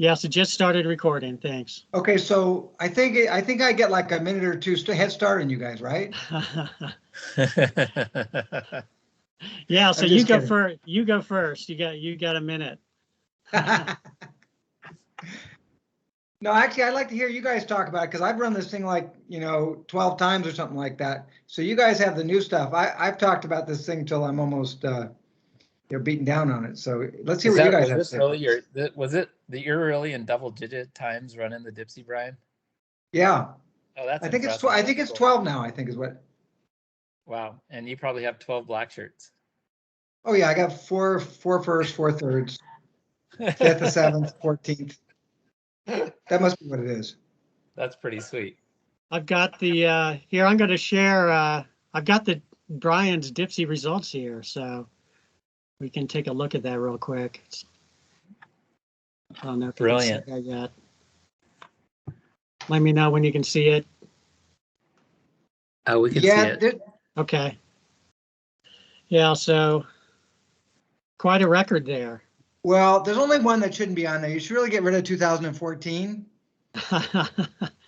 Yes, it just started recording. Thanks. Okay, so I think I get like a minute or two head start on you guys, right? Yeah, so I'm you just go kidding. first. You go first. You got a minute. No, actually, I'd like to hear you guys talk about it because I've run this thing like, 12 times or something like that. So you guys have the new stuff. I've talked about this thing till I'm almost beaten down on it. So let's hear what you guys have to say. Was it that you're really in double-digit times running the Dipsy, Brian? Yeah. Oh, that's I think impressive. I think it's 12 now, I think is what. Wow. And you probably have 12 black shirts. Oh yeah, I got four firsts, 4 thirds, 5th, 7th, 14th. That must be what it is. That's pretty sweet. I've got the here. I'm going to share. I've got the Brian's Dipsy results here, so we can take a look at that real quick. I don't know if you can see that yet. Let me know when you can see it. Oh, we can see it. Okay. Yeah, so quite a record there. Well, there's only one that shouldn't be on there. You should really get rid of 2014.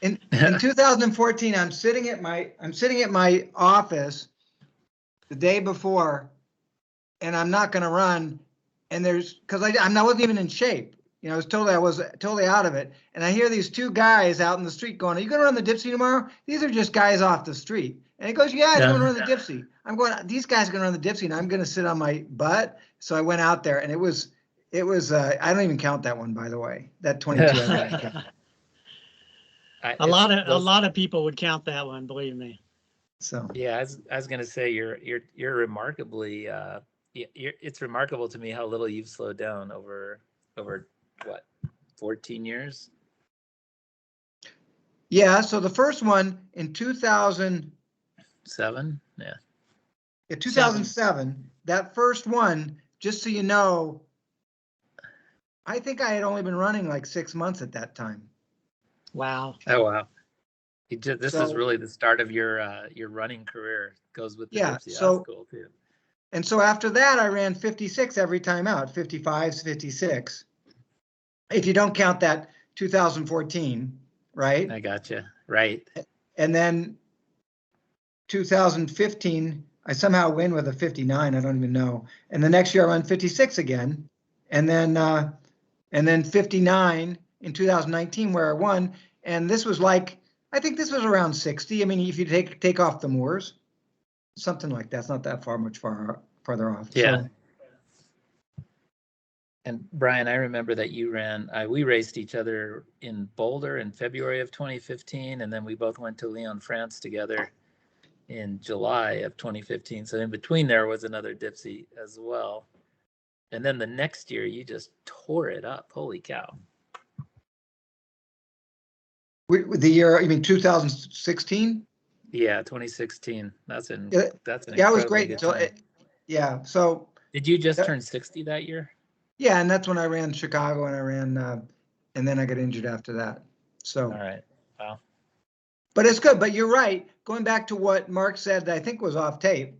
In 2014, I'm sitting at my office the day before, and I'm not going to run. And because I wasn't even in shape. I was totally out of it. And I hear these 2 guys out in the street going, "Are you going to run the Dipsy tomorrow?" These are just guys off the street. And he goes, "Yeah, he's going to run the Dipsy." I'm going, "These guys are going to run the Dipsy, and I'm going to sit on my butt." So I went out there, and it was. I don't even count that one, by the way. That 22. A lot of people would count that one, believe me. So yeah, I was going to say you're remarkably. It's remarkable to me how little you've slowed down over what, 14 years. Yeah. So the first one in 2007. Yeah. In 2007, that first one, just so you know, I think I had only been running like 6 months at that time. Wow. Oh wow. This is really the start of your running career. Goes with the Dipsy. So that's cool too. And so after that, I ran 56 every time out, 55s, 56. If you don't count that 2014, right? I gotcha. Right. And then 2015, I somehow win with a 59. I don't even know. And the next year I run 56 again, and then 59 in 2019 where I won. And this was I think this was around 60. I mean, if you take off the moors, something like that's not that farther off. Yeah. So. And Brian, I remember that you ran. We raced each other in Boulder in February of 2015, and then we both went to Lyon, France together in July of 2015. So in between there was another Dipsy as well. And then the next year, you just tore it up. Holy cow! The year, you mean 2016? Yeah, 2016. That's an it was great. So did you just turn 60 that year? Yeah, and that's when I ran Chicago, and I ran, and then I got injured after that. So. All right. Wow. But it's good. But you're right. Going back to what Mark said, that I think was off tape,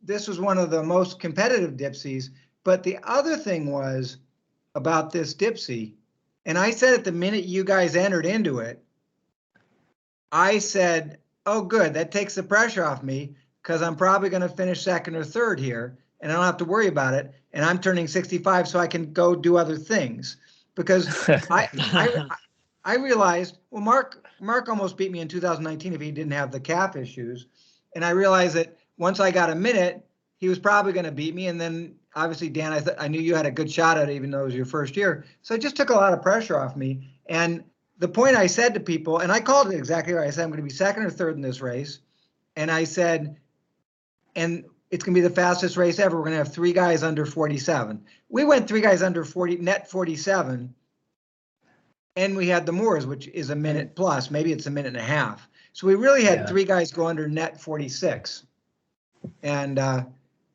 this was one of the most competitive Dipsies. But the other thing was about this Dipsy, and I said at the minute you guys entered into it, I said, "Oh, good, that takes the pressure off me because I'm probably going to finish second or third here, and I don't have to worry about it. And I'm turning 65, so I can go do other things." Because I realized, well, Mark almost beat me in 2019 if he didn't have the calf issues, and I realized that once I got a minute, he was probably going to beat me. And then obviously, Dan, I knew you had a good shot at it, even though it was your first year. So it just took a lot of pressure off me. And the point I said to people, and I called it exactly right. I said, I'm going to be second or third in this race. And I said, and it's going to be the fastest race ever. We're going to have 3 guys under 47. We went 3 guys under 40, net 47. And we had the Moors, which is a minute plus. Maybe it's a minute and a half. So we really had 3 guys go under net 46. And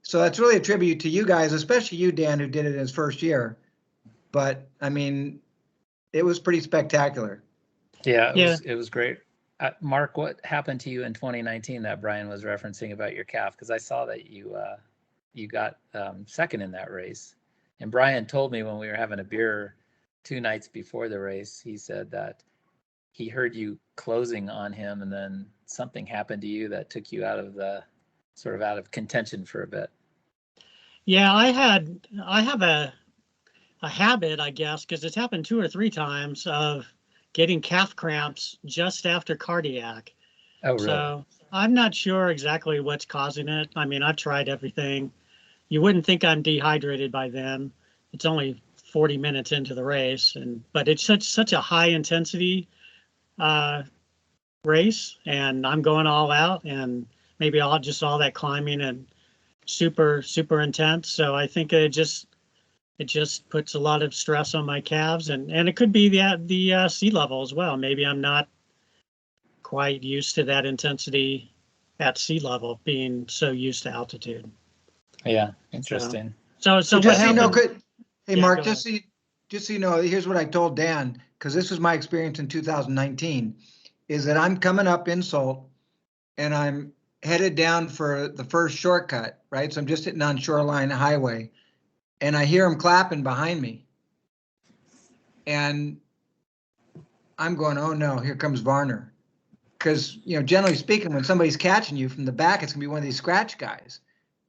so that's really a tribute to you guys, especially you, Dan, who did it in his first year. But, I mean, it was pretty spectacular. Yeah, it was great. Mark, what happened to you in 2019 that Brian was referencing about your calf? Because I saw that you got second in that race. And Brian told me when we were having a beer 2 nights before the race, he said that he heard you closing on him, and then something happened to you that took you out of contention for a bit. Yeah, I have a habit, I guess, because it's happened 2 or 3 times of getting calf cramps just after cardiac. Oh, really? So I'm not sure exactly what's causing it. I mean, I've tried everything. You wouldn't think I'm dehydrated by then. It's only 40 minutes into the race, but it's such a high intensity race, and I'm going all out, and maybe all that climbing and super intense. So I think it just puts a lot of stress on my calves, and it could be the sea level as well. Maybe I'm not quite used to that intensity at sea level, being so used to altitude. Yeah, interesting. So just what so you know, happened? hey, Yeah, Mark, go just so you know, here's what I told Dan, because this was my experience in 2019, is that I'm coming up insult and I'm headed down for the first shortcut, right? So I'm just hitting on Shoreline Highway, and I hear them clapping behind me. And I'm going, oh no, here comes Varner. Because, you know, generally speaking, when somebody's catching you from the back, it's gonna be one of these scratch guys.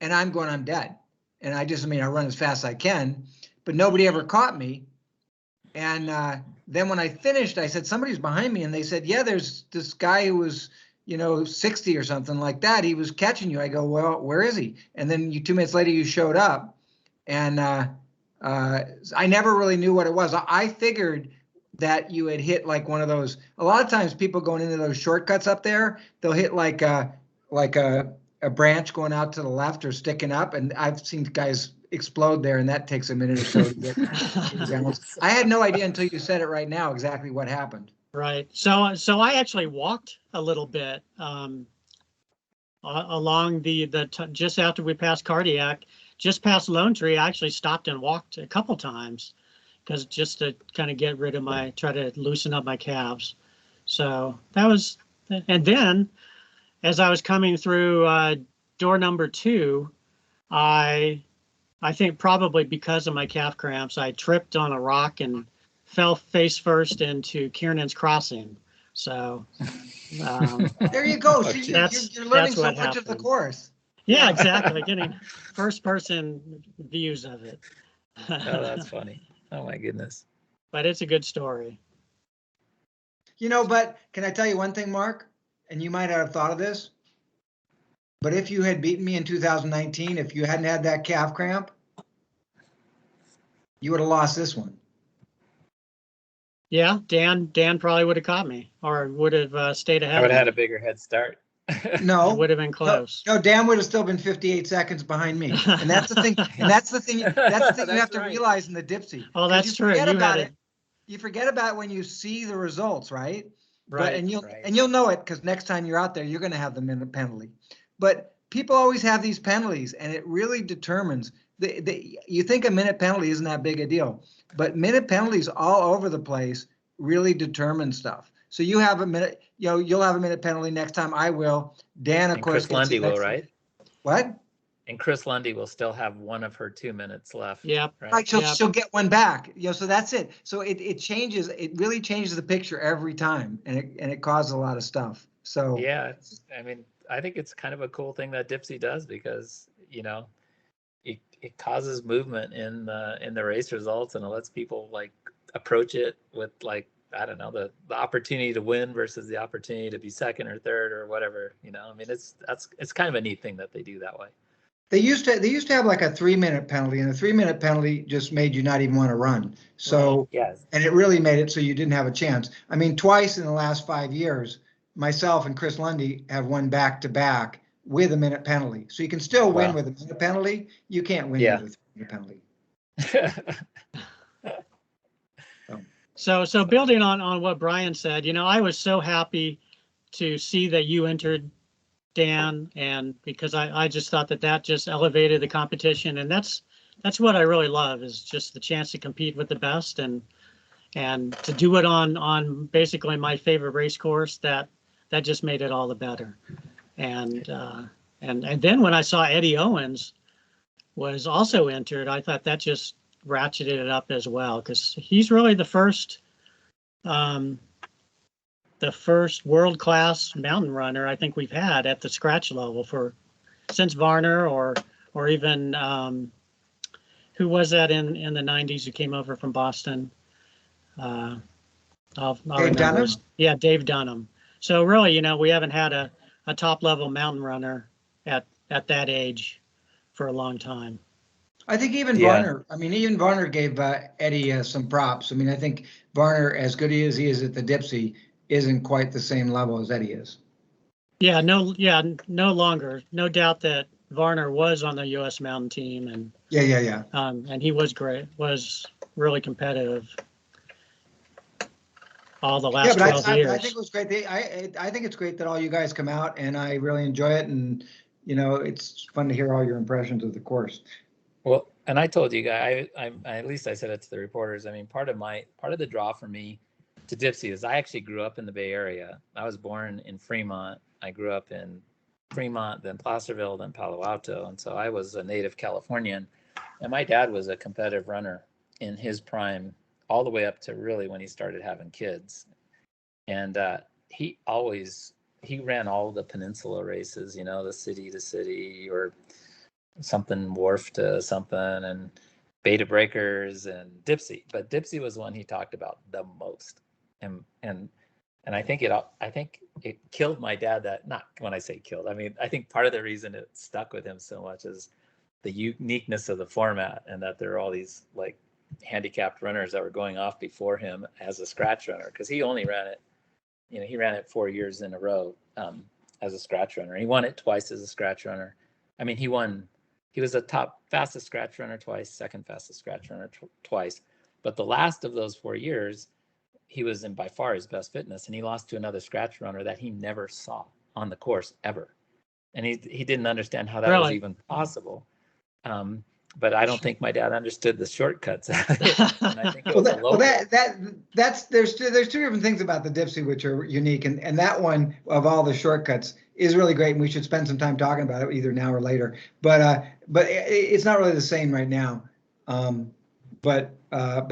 And I'm going, I'm dead. And I run as fast as I can, but nobody ever caught me. And then when I finished, I said, somebody's behind me. And they said, yeah, there's this guy who was, 60 or something like that. He was catching you. I go, well, where is he? And then 2 minutes later, you showed up. And I never really knew what it was. I figured that you had hit like one of those. A lot of times people going into those shortcuts up there, they'll hit like a branch going out to the left or sticking up. And I've seen guys explode there, and that takes a minute or so to get I had no idea until you said it right now exactly what happened. Right. So I actually walked a little bit along just after we passed cardiac, just past Lone Tree. I actually stopped and walked a couple times, because just to kind of try to loosen up my calves. So that was, and then as I was coming through door number 2, I think probably because of my calf cramps, I tripped on a rock and fell face first into Kiernan's Crossing. So there you go. So you're learning so much of the course. Yeah, exactly. Getting first person views of it. Oh, that's funny. Oh my goodness. But it's a good story. But can I tell you one thing, Mark? And you might have thought of this, but if you had beaten me in 2019, if you hadn't had that calf cramp, you would have lost this one. Yeah, Dan probably would have caught me, or would have stayed ahead. I would have had a bigger head start. No, it would have been close. No, Dan would have still been 58 seconds behind me, and that's the thing. That's the thing you have to realize in the Dipsy. Oh, that's true. You forget about it when you see the results, right? Right. And you'll know it, because next time you're out there, you're going to have the minute penalty. But people always have these penalties, and it really determines. You think a minute penalty isn't that big a deal, but minute penalties all over the place really determine stuff. So you have a minute, you'll have a minute penalty next time. I will. Dan, of course, Chris Lundy will, right? What? And Chris Lundy will still have one of her 2 minutes left. Yep. Right. She'll get one back. So that's it. So it changes. It really changes the picture every time, and it causes a lot of stuff. So yeah, I think it's kind of a cool thing that Dipsy does, because it causes movement in the race results, and it lets people like approach it with like, I don't know, the opportunity to win versus the opportunity to be second or third or whatever. It's kind of a neat thing that they do that way. They used to have like a 3-minute penalty, and the 3-minute penalty just made you not even want to run. So yes, and it really made it so you didn't have a chance. I mean, twice in the last 5 years, myself and Chris Lundy have won back to back with a minute penalty. So you can still win with a minute penalty. You can't win with a 3-minute penalty. So building on what Brian said, I was so happy to see that you entered, Dan, and because I just thought that just elevated the competition, and that's what I really love, is just the chance to compete with the best, and to do it on basically my favorite race course. That just made it all the better. And then when I saw Eddie Owens was also entered, I thought that just ratcheted it up as well, because he's really the first world-class mountain runner I think we've had at the scratch level since Varner or even who was that in the 90s who came over from Boston? I'll Dave Dunham? Yeah, Dave Dunham. So really, we haven't had a top level mountain runner at that age for a long time. I think even Varner gave Eddie some props. I mean, I think Varner, as good as he is at the Dipsy, isn't quite the same level as Eddie is. Yeah, no longer. No doubt that Varner was on the U.S. mountain team, and yeah. And he was great, was really competitive all the last 12 years. I think it was great. I think it's great that all you guys come out, and I really enjoy it. And it's fun to hear all your impressions of the course. Well, and I told you guys, I at least I said it to the reporters. I mean, part of the draw for me to Dipsy is I actually grew up in the Bay Area. I was born in Fremont. I grew up in Fremont, then Placerville, then Palo Alto, and so I was a native Californian. And my dad was a competitive runner in his prime, all the way up to really when he started having kids. And he ran all the peninsula races, the city to city or something wharf to something, and Beta Breakers and Dipsy. But Dipsy was one he talked about the most. And I think it killed my dad. That, not when I say killed, I mean, I think part of the reason it stuck with him so much is the uniqueness of the format, and that there are all these like handicapped runners that were going off before him as a scratch runner, because he only ran it, he ran it 4 years in a row as a scratch runner. He won it twice as a scratch runner. I mean, he was the top fastest scratch runner twice, second fastest scratch runner twice. But the last of those 4 years, he was in by far his best fitness, and he lost to another scratch runner that he never saw on the course ever. And he didn't understand how that was even possible. But I don't think my dad understood the shortcuts. And I think there's two different things about the Dipsy which are unique, and that one of all the shortcuts is really great, and we should spend some time talking about it either now or later. But it's not really the same right now. But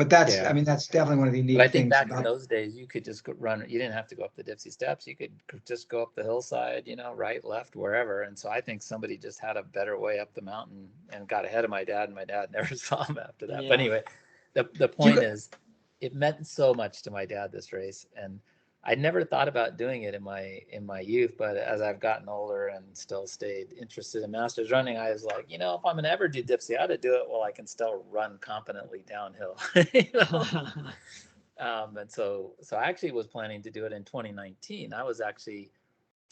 that's, I mean, that's definitely one of the unique things. But I think back in those days, you could just run. You didn't have to go up the Dipsy steps. You could just go up the hillside, right, left, wherever. And so I think somebody just had a better way up the mountain and got ahead of my dad, and my dad never saw him after that. Yeah. But anyway, the point is, it meant so much to my dad, this race, and I never thought about doing it in my youth, but as I've gotten older and still stayed interested in masters running, I was like, if I'm gonna ever do Dipsy, I ought to do it while I can still run competently downhill. And so I actually was planning to do it in 2019. I was actually,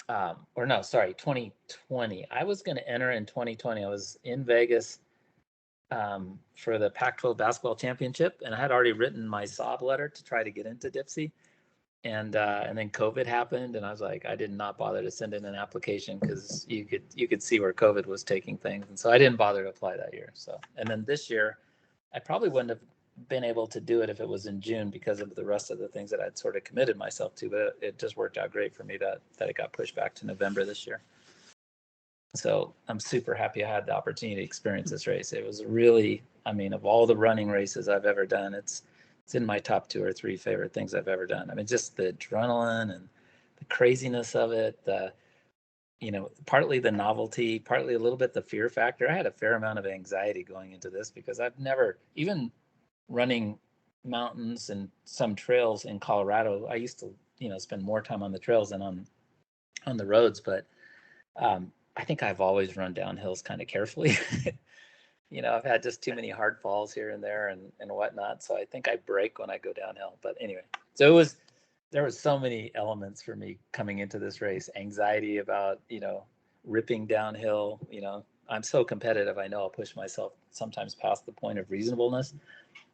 2020. I was going to enter in 2020. I was in Vegas for the Pac-12 basketball championship, and I had already written my sob letter to try to get into Dipsy. And then COVID happened, and I was like, I did not bother to send in an application because you could see where COVID was taking things, and so I didn't bother to apply that year. So, and then this year, I probably wouldn't have been able to do it if it was in June because of the rest of the things that I'd sort of committed myself to. But it just worked out great for me that it got pushed back to November this year. So I'm super happy I had the opportunity to experience this race. It was really, I mean, of all the running races I've ever done, it's in my top 2 or 3 favorite things I've ever done. I mean, just the adrenaline and the craziness of it, partly the novelty, partly a little bit the fear factor. I had a fair amount of anxiety going into this because I've never, even running mountains and some trails in Colorado, I used to, spend more time on the trails than on the roads. But I think I've always run down hills kind of carefully. I've had just too many hard falls here and there and whatnot. So I think I break when I go downhill. But anyway, so there was so many elements for me coming into this race. Anxiety about, ripping downhill. I'm so competitive. I know I'll push myself sometimes past the point of reasonableness.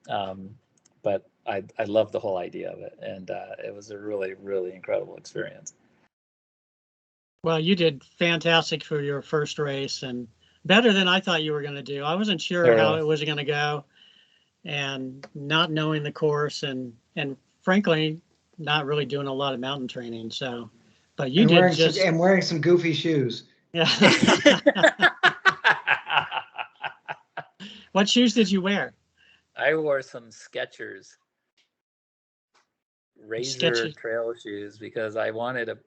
But I love the whole idea of it. And it was a really, really incredible experience. Well, you did fantastic for your first race, and better than I thought you were going to do. I wasn't sure how it was going to go, and not knowing the course, and frankly, not really doing a lot of mountain training. So, but you did just and wearing some goofy shoes. Yeah. What shoes did you wear? I wore some Skechers Razor Sketchy. trail shoes because I wanted a.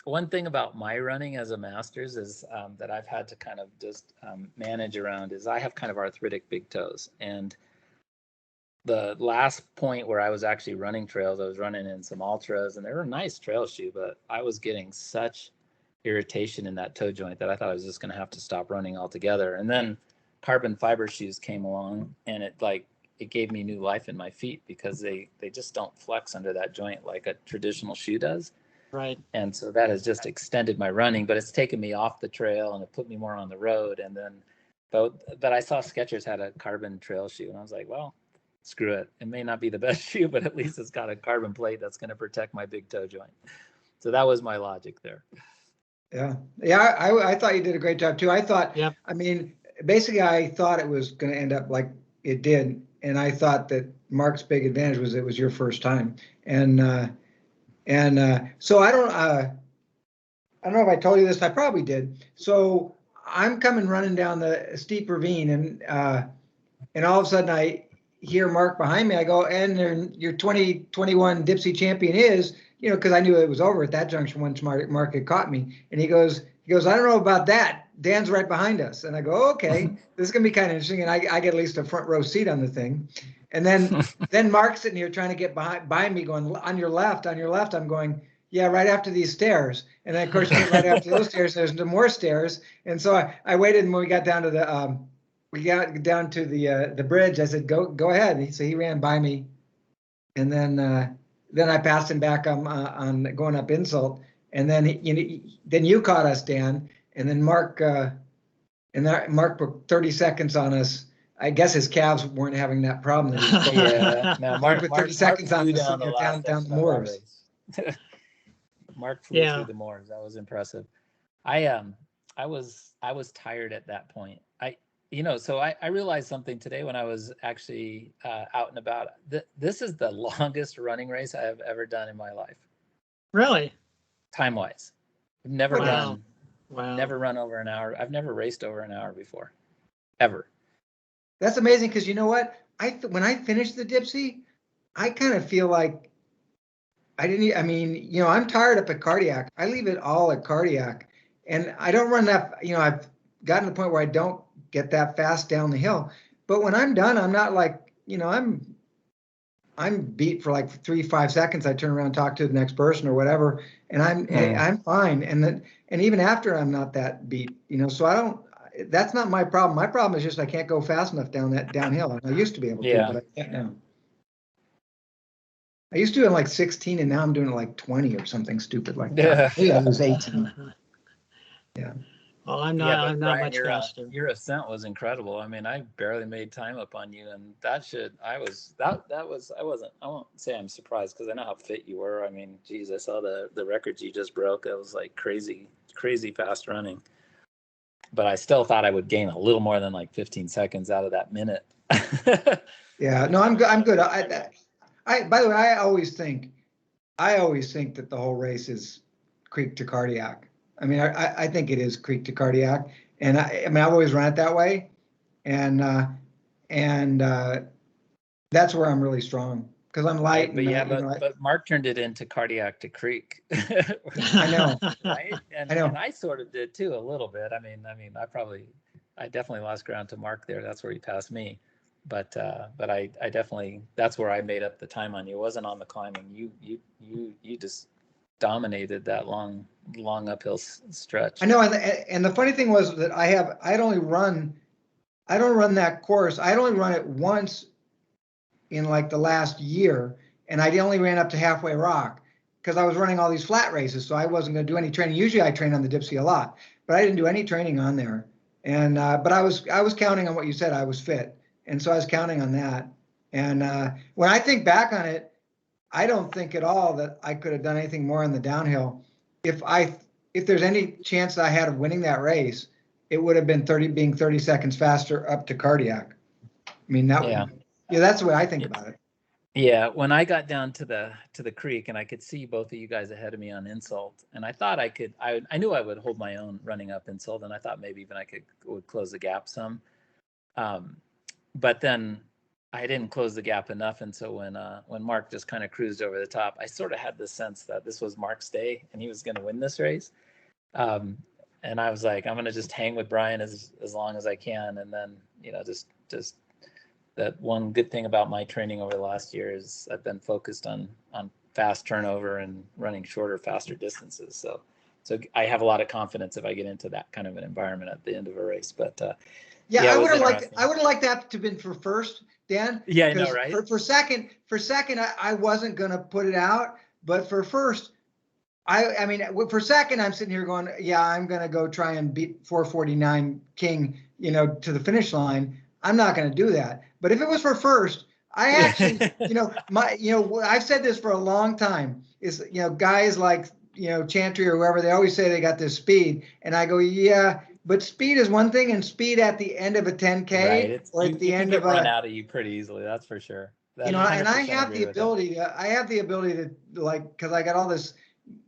One thing about my running as a Masters is that I've had to kind of just manage around is I have kind of arthritic big toes, and the last point where I was actually running trails, I was running in some ultras, and they were a nice trail shoe, but I was getting such irritation in that toe joint that I thought I was just going to have to stop running altogether. And then carbon fiber shoes came along, and it gave me new life in my feet because they just don't flex under that joint like a traditional shoe does. Right. And so that has just extended my running, but it's taken me off the trail and it put me more on the road. And then, but I saw Skechers had a carbon trail shoe, and I was like, well, screw it. It may not be the best shoe, but at least it's got a carbon plate that's going to protect my big toe joint. So that was my logic there. Yeah. I thought you did a great job too. I thought, Yep. I mean, basically I thought it was going to end up like it did. And I thought that Mark's big advantage was it was your first time. And so I don't know if I told you this, I probably did. So I'm coming running down the steep ravine, and all of a sudden I hear Mark behind me. I go, and your 2021 Dipsea champion is, because I knew it was over at that junction once Mark had caught me. And he goes, I don't know about that. Dan's right behind us. And I go, okay, this is gonna be kind of interesting. And I get at least a front row seat on the thing. And then Mark's sitting here trying to get behind me, going, on your left. I'm going, yeah, right after these stairs. And then of course right after those stairs, there's more stairs. And so I waited, and when we got down to the bridge, I said, go ahead. So he ran by me, and then I passed him back on going up Insult, and then then you caught us, Dan, and then Mark put 30 seconds on us. I guess his calves weren't having that problem. Yeah, no, Mark put 30 seconds on us down the moors. Mark flew through the moors. That was impressive. I was tired at that point. So I realized something today when I was actually out and about. This is the longest running race I have ever done in my life. Really? Time-wise. I've never done, wow. Never run over an hour. I've never raced over an hour before, ever. That's amazing, because you know what? When I finished the Dipsy, I kind of feel like I'm tired up at Cardiac. I leave it all at Cardiac, and I don't run that, I've gotten to the point where I don't get that fast down the hill. But when I'm done, I'm not like, I'm beat for like 3-5 seconds. I turn around and talk to the next person or whatever, and I'm fine. And even after, I'm not that beat, so that's not my problem. My problem is just I can't go fast enough downhill. And I used to be able to, but I can't now. I used to do it like 16, and now I'm doing it like 20 or something stupid like that. Yeah, I was 18. Yeah. Well, I'm not Brian, much faster. Your ascent was incredible. I mean, I barely made time up on you, and I won't say I'm surprised because I know how fit you were. I mean, geez, I saw the records you just broke. It was like crazy fast running. But I still thought I would gain a little more than like 15 seconds out of that minute. Yeah, no, I'm good. By the way, I always think that the whole race is Creek to Cardiac. I mean, I think it is Creek to Cardiac, and I've always run it that way, and that's where I'm really strong, because I'm light. But Mark turned it into Cardiac to Creek. I know, right? I know. And I sort of did too, a little bit. I mean, I definitely lost ground to Mark there. That's where he passed me. But I definitely, that's where I made up the time on you. It wasn't on the climbing. You just dominated that long uphill stretch. I know, and the funny thing was that I don't run that course. I'd only run it once in like the last year, and I only ran up to Halfway Rock because I was running all these flat races, so I wasn't going to do any training. Usually I train on the Dipsea a lot, but I didn't do any training on there. And but I was counting on what you said. I was fit. And so I was counting on that. And when I think back on it, I don't think at all that I could have done anything more on the downhill. If there's any chance that I had of winning that race, it would have been 30 seconds faster up to Cardiac. I mean, that's the way I think about it. Yeah, when I got down to the creek and I could see both of you guys ahead of me on Insult, and I thought I knew I would hold my own running up Insult, and I thought maybe even would close the gap some. But then I didn't close the gap enough, and so when Mark just kind of cruised over the top, I sort of had the sense that this was Mark's day and he was going to win this race. And I was like, I'm going to just hang with Brian as long as I can, and then just that one good thing about my training over the last year is I've been focused on fast turnover and running shorter, faster distances. So I have a lot of confidence if I get into that kind of an environment at the end of a race. But I would have liked that to have been for first, Dan. Yeah, I know, right? For second, I wasn't going to put it out, but for first, I mean, for second, I'm sitting here going, yeah, I'm going to go try and beat 449 King, to the finish line. I'm not going to do that. But if it was for first, I actually, I've said this for a long time, is, guys like, Chantry or whoever, they always say they got this speed. And I go, yeah, but speed is one thing, and speed at the end of a 10K, right. or at the end of run out of you pretty easily. That's for sure. And I have the ability to, like, because I got all this,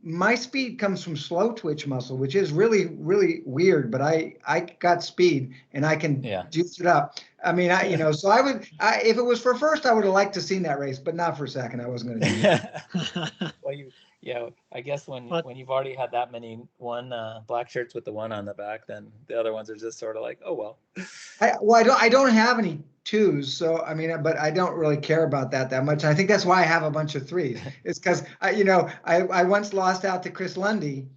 my speed comes from slow twitch muscle, which is really, really weird, but I got speed and I can juice it up. I mean, so if it was for first, I would have liked to seen that race, but not for second. I wasn't going to do that. Well, I guess when you've already had that many black shirts with the 1 on the back, then the other ones are just sort of like, oh, well. I don't have any 2s, so I mean, but I don't really care about that much. I think that's why I have a bunch of 3s. It's because I once lost out to Chris Lundy,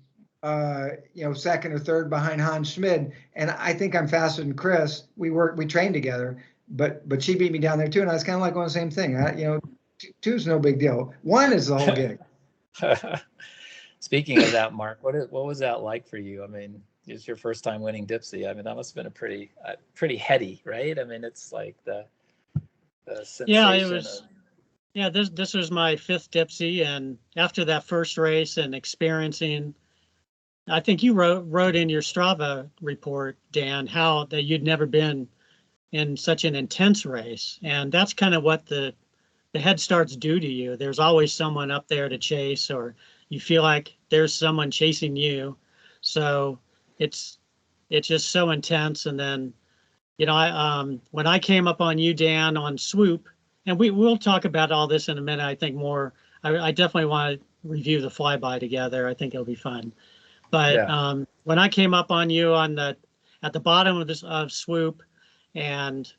second or third behind Hans Schmid, and I think I'm faster than Chris. We trained together, but she beat me down there too, and I was kind of like going the same thing. 2's no big deal. 1 is the whole gig. Speaking of that, Mark, what was that like for you? I mean, it's your first time winning Dipsea. I mean, that must have been a pretty heady, right? I mean, it's like the sensation. Yeah, it was. Yeah, this was my 5th Dipsea, and after that first race and experiencing, I think you wrote in your Strava report, Dan, how that you'd never been in such an intense race, and that's kind of what the head starts do to you. There's always someone up there to chase, or you feel like there's someone chasing you. So it's just so intense. And then, I when I came up on you, Dan, on swoop, and we'll talk about all this in a minute. I think more. I definitely want to review the flyby together. I think it'll be fun. But when I came up on you at the bottom of swoop, and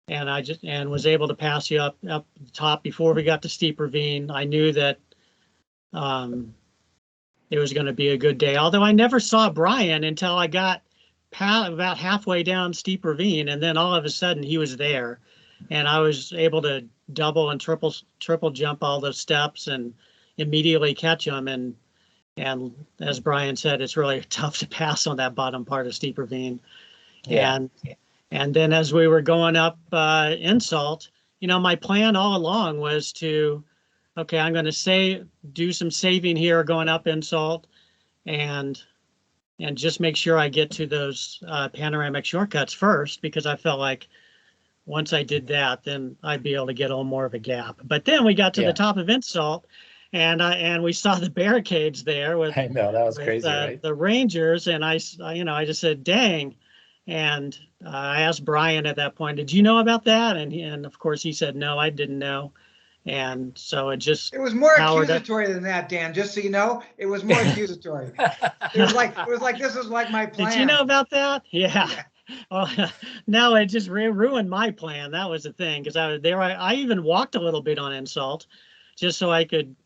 I was able to pass you up the top before we got to steep ravine, I knew that it was going to be a good day. Although I never saw Brian until I got about halfway down steep ravine, and then all of a sudden he was there, and I was able to double and triple jump all those steps and immediately catch him. And as Brian said, it's really tough to pass on that bottom part of steep ravine. Yeah. And then as we were going up insult, my plan all along was to, okay, I'm going to do some saving here going up insult, and just make sure I get to those panoramic shortcuts first, because I felt like once I did that, then I'd be able to get a little more of a gap. But then we got to the top of insult, and we saw the barricades there with, I know, that was crazy, right? The Rangers, and I just said, dang. And I asked Brian at that point, did you know about that? And of course he said, no, I didn't know. And so it was more accusatory than that, Dan, just so you know. It was more accusatory. It was like this is like my plan. Did you know about that? Yeah. Well, no, it just ruined my plan. That was the thing, because I was there. I even walked a little bit on insult just so I could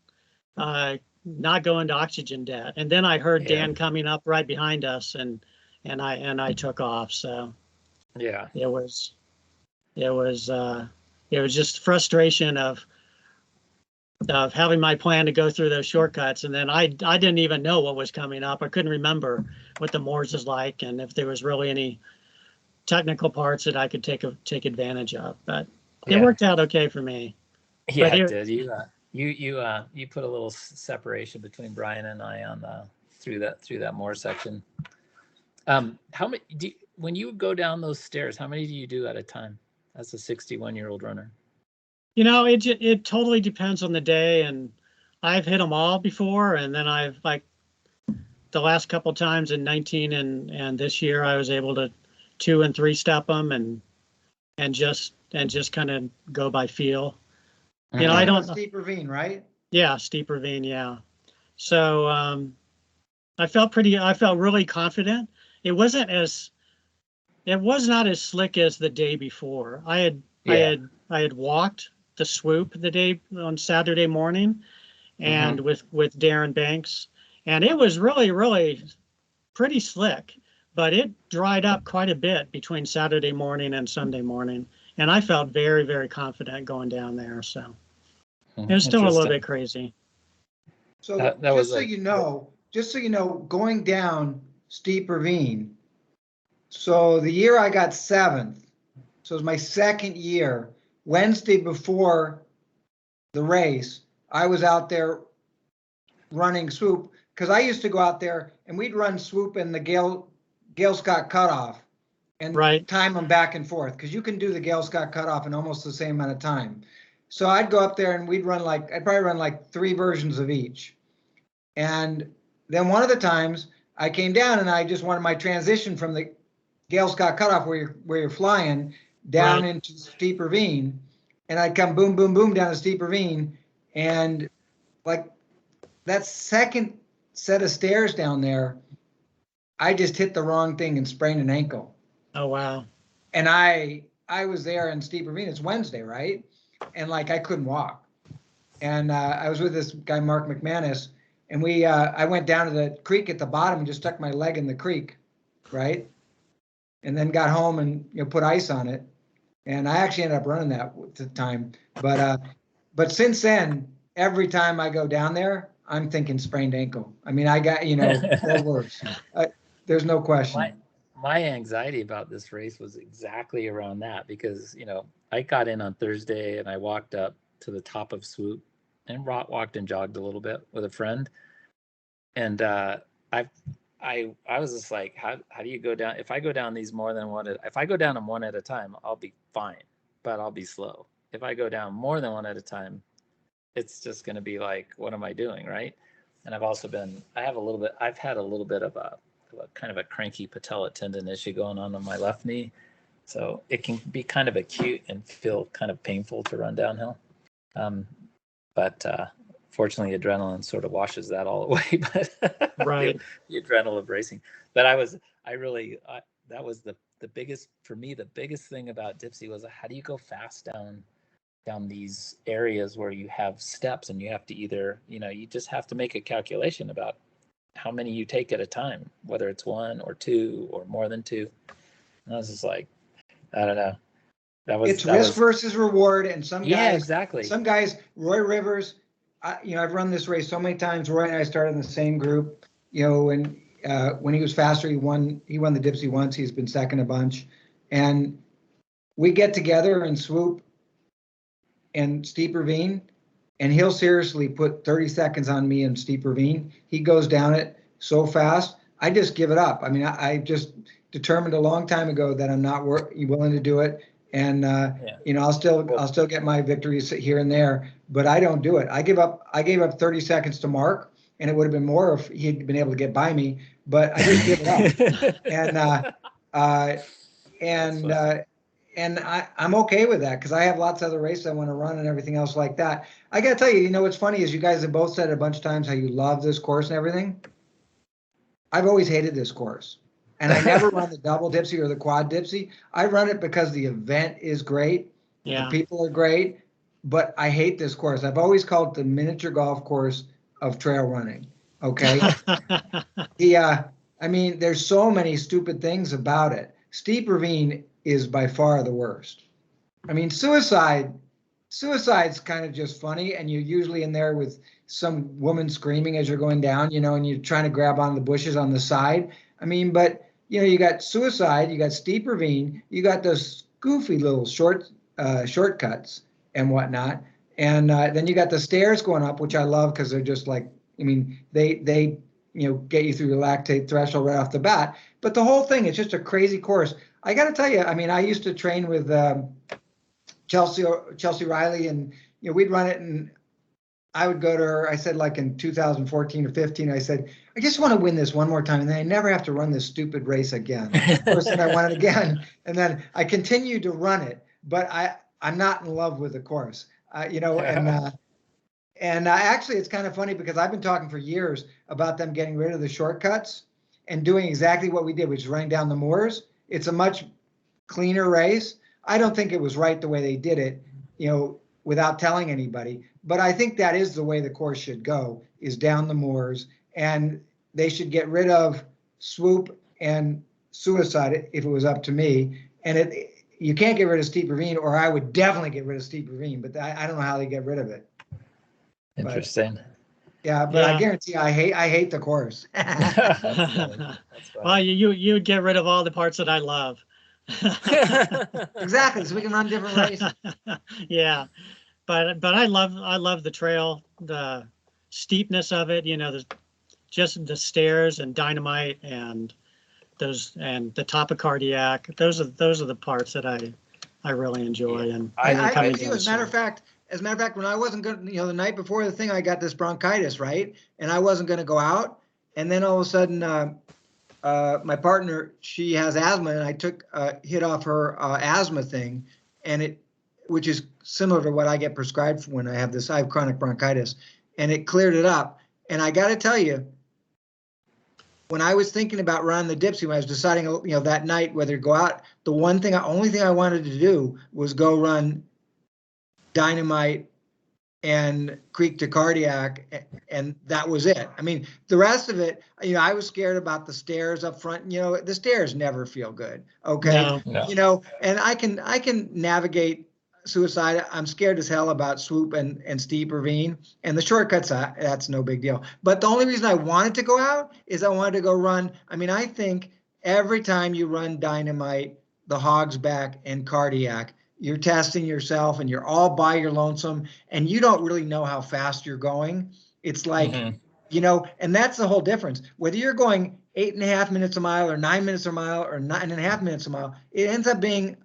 not go into oxygen debt. And then I heard Dan coming up right behind us, and I took off. So yeah, it was just frustration of having my plan to go through those shortcuts, and then I didn't even know what was coming up. I couldn't remember what the Moors is like, and if there was really any technical parts that I could take advantage of. But it worked out okay for me. Yeah, it did. You put a little separation between Brian and I on through that Moor section. How many when you go down those stairs, how many do you do at a time as a 61-year-old runner? It totally depends on the day, and I've hit them all before, and then I've, like, the last couple times in 19 and this year, I was able to 2 and 3 step them, and and just kind of go by feel. You know, I don't. Steep ravine, right? Yeah, steep ravine. Yeah. So I felt really confident. It was not as slick as the day before. I had walked the swoop the day on Saturday morning, and with Darren Banks, and it was really pretty slick, but it dried up quite a bit between Saturday morning and Sunday morning, and I felt very confident going down there. So it was still a little bit crazy. So just so you know, going down steep ravine. So the year I got 7th, so it was my 2nd year. Wednesday before the race, I was out there running swoop, because I used to go out there and we'd run swoop in the Gale Scott cutoff and time them back and forth, because you can do the Gale Scott cutoff in almost the same amount of time. So I'd go up there and I'd probably run like 3 versions of each. And then one of the times I came down and I just wanted my transition from the Gale Scott cutoff where you're flying down into steep ravine, and I'd come boom down the steep ravine, and like that second set of stairs down there, I just hit the wrong thing and sprained an ankle. Oh wow. And I was there in steep ravine. It's Wednesday, right? And like I couldn't walk. And I was with this guy Mark McManus, and I went down to the creek at the bottom and just stuck my leg in the creek, right? And then got home and put ice on it. And I actually ended up running that at the time. But since then, every time I go down there, I'm thinking sprained ankle. I mean, I got, or worse. There's no question. My anxiety about this race was exactly around that, because, I got in on Thursday and I walked up to the top of swoop and walked and jogged a little bit with a friend. And I was just like, how do you go down? If I go down these more than one, if I go down them one at a time, I'll be fine, but I'll be slow. If I go down more than one at a time, it's just going to be like, what am I doing, right? And I've had a little bit of a kind of a cranky patella tendon issue going on my left knee, so it can be kind of acute and feel kind of painful to run downhill. But fortunately, adrenaline sort of washes that all away. But the adrenaline of racing. But that was the biggest for me. The biggest thing about Dipsy was, how do you go fast down these areas where you have steps, and you have to either, you just have to make a calculation about how many you take at a time, whether it's 1 or 2 or more than 2. And I was just like, I don't know. It's risk versus reward, and some guys, Roy Rivers, I've run this race so many times. Roy and I started in the same group, and when he was faster, he won the Dipsy once. He's been second a bunch, and we get together and swoop and steep ravine, and he'll seriously put 30 seconds on me in steep ravine. He goes down it so fast, I just give it up. I mean, I just determined a long time ago that I'm not willing to do it. And I'll still get my victories here and there, but I don't do it. I gave up 30 seconds to Mark, and it would have been more if he'd been able to get by me, but I just give it up. And I'm okay with that, because I have lots of other races I want to run and everything else like that. I got to tell you, what's funny is you guys have both said a bunch of times how you love this course and everything. I've always hated this course. And I never run the double Dipsy or the quad Dipsy. I run it because the event is great. Yeah. The people are great. But I hate this course. I've always called it the miniature golf course of trail running. Okay. There's so many stupid things about it. Steep ravine is by far the worst. I mean, suicide's kind of just funny, and you're usually in there with some woman screaming as you're going down, and you're trying to grab on the bushes on the side. I mean, but you got suicide, you got steep ravine, you got those goofy little shortcuts and whatnot, and then you got the stairs going up, which I love because they're just like, they get you through the lactate threshold right off the bat. But the whole thing is just a crazy course. I got to tell you, I used to train with Chelsea Riley, and we'd run it, and I would go to her. I said, like in 2014 or 15, I said, I just want to win this one more time, and then I never have to run this stupid race again. Of course, then I won it again, and then I continued to run it. but I'm not in love with the course. You know, and actually, it's kind of funny because I've been talking for years about them getting rid of the shortcuts and doing exactly what we did, which is running down the moors. It's a much cleaner race. I don't think it was right the way they did it, you know, without telling anybody. But I think that is the way the course should go, is down the moors. And they should get rid of swoop and suicide if it was up to me. And you can't get rid of steep ravine, or I would definitely get rid of steep ravine, but I don't know how they get rid of it. Interesting. But, yeah, but I guarantee I hate the course. That's funny. That's funny. Well, you would get rid of all the parts that I love. Exactly, so we can run different races. Yeah, but I love the trail, the steepness of it. You know, just the stairs and Dynamite and the top of Cardiac. Those are the parts that I really enjoy. Yeah. And I do. As a matter of fact, when I wasn't going, you know, the night before the thing, I got this bronchitis, right? And I wasn't going to go out. And then all of a sudden, my partner, she has asthma, and I took a hit off her asthma thing, which is similar to what I get prescribed for when I have chronic bronchitis, and it cleared it up. And I got to tell you, when I was thinking about running the Dipsy, when I was deciding, you know, that night whether to go out, the only thing I wanted to do was go run Dynamite and Creek to Cardiac, and that was it. I mean, the rest of it, you know, I was scared about the stairs up front. You know, the stairs never feel good. Okay, No. you know, and I can navigate suicide. I'm scared as hell about swoop and steep ravine, and the shortcuts. That's no big deal. But the only reason I wanted to go out is I wanted to go run. I mean, I think every time you run Dynamite, the Hog's Back, and Cardiac, you're testing yourself, and you're all by your lonesome, and you don't really know how fast you're going. It's like, you know, and that's the whole difference. Whether you're going 8.5 minutes a mile, or 9 minutes a mile, or 9.5 minutes a mile, it ends up being,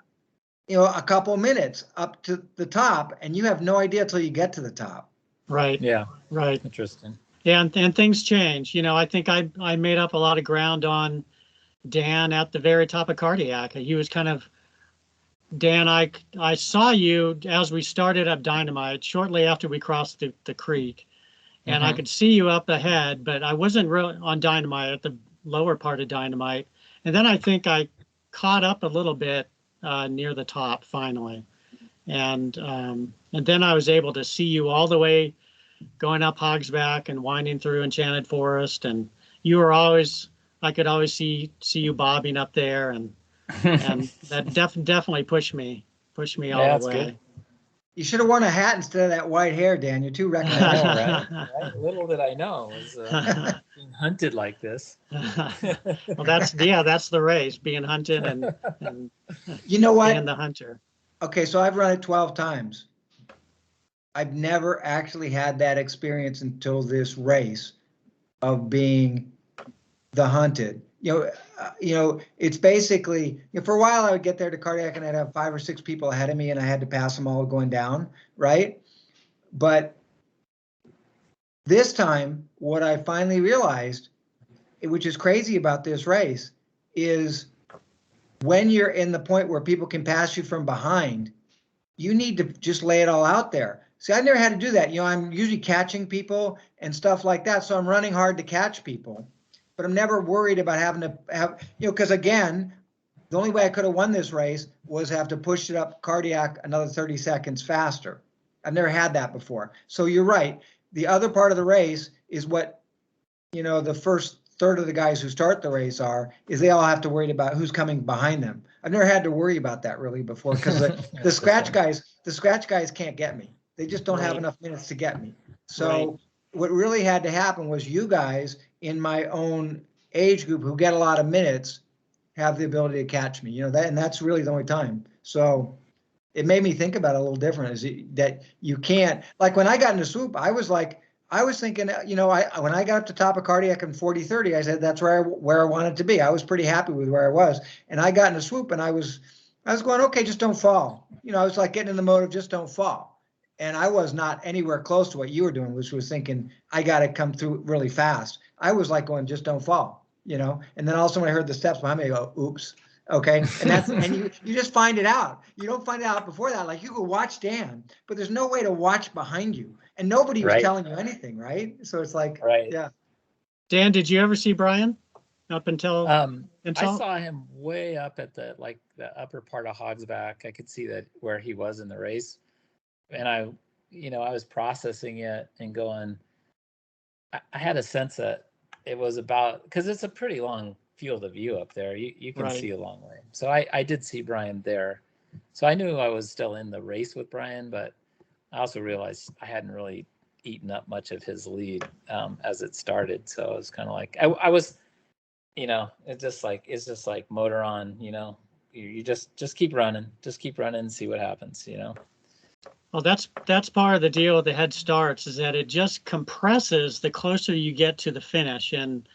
you know, a couple minutes up to the top, and you have no idea till you get to the top. Right. Yeah. Right. Interesting. Yeah, and things change. You know, I think I made up a lot of ground on Dan at the very top of Cardiac. He was kind of, Dan, I saw you as we started up Dynamite shortly after we crossed the creek, and I could see you up ahead, but I wasn't really on Dynamite, at the lower part of Dynamite. And then I think I caught up a little bit near the top finally, and then I was able to see you all the way going up Hog's Back and winding through Enchanted Forest, and you were always, I could always see you bobbing up there, and that definitely pushed me all the way. Good. You should have worn a hat instead of that white hair, Dan. You're too recognizable. Right? Little did I know it was being hunted like this. Well, that's the race, being hunted and you know what? being the hunter. Okay, so I've run it 12 times. I've never actually had that experience until this race of being the hunted. You know, it's basically, you know, for a while I would get there to Cardiac and I'd have 5 or 6 people ahead of me, and I had to pass them all going down, right? But this time, what I finally realized, which is crazy about this race, is when you're in the point where people can pass you from behind, you need to just lay it all out there. See, I never had to do that. You know, I'm usually catching people and stuff like that, so I'm running hard to catch people. But I'm never worried about having to have, you know, because again, the only way I could have won this race was have to push it up Cardiac another 30 seconds faster. I've never had that before. So you're right. The other part of the race is what, you know, the first third of the guys who start the race is they all have to worry about who's coming behind them. I've never had to worry about that really before, because the scratch guys can't get me. They just don't have enough minutes to get me. So what really had to happen was you guys in my own age group who get a lot of minutes have the ability to catch me, you know, and that's really the only time. So it made me think about it a little different, that you can't, like when I got into swoop, I was thinking, you know, when I got up to top of Cardiac in 40-30, I said, that's where I wanted to be. I was pretty happy with where I was. And I got into swoop and I was going, okay, just don't fall. You know, I was like getting in the mode of just don't fall. And I was not anywhere close to what you were doing, which was thinking, I got to come through really fast. I was like going, just don't fall, you know? And then also when I heard the steps behind me, I go, oops. Okay, and that's and you just find it out. You don't find it out before that. Like you could watch Dan, but there's no way to watch behind you, and nobody was Right. telling you anything, right? So it's like, Right. yeah. Dan, did you ever see Brian up until I insult? saw him way up at the upper part of Hogsback. I could see that where he was in the race, and I was processing it and going. I had a sense that it was about, because it's a pretty long field of view up there. You can Right. see a long way. So I did see Brian there. So I knew I was still in the race with Brian, but I also realized I hadn't really eaten up much of his lead as it started. So I was kind of like, I was, it's just like motor on, you just keep running, and see what happens, Well, that's part of the deal with the head starts, is that it just compresses the closer you get to the finish, and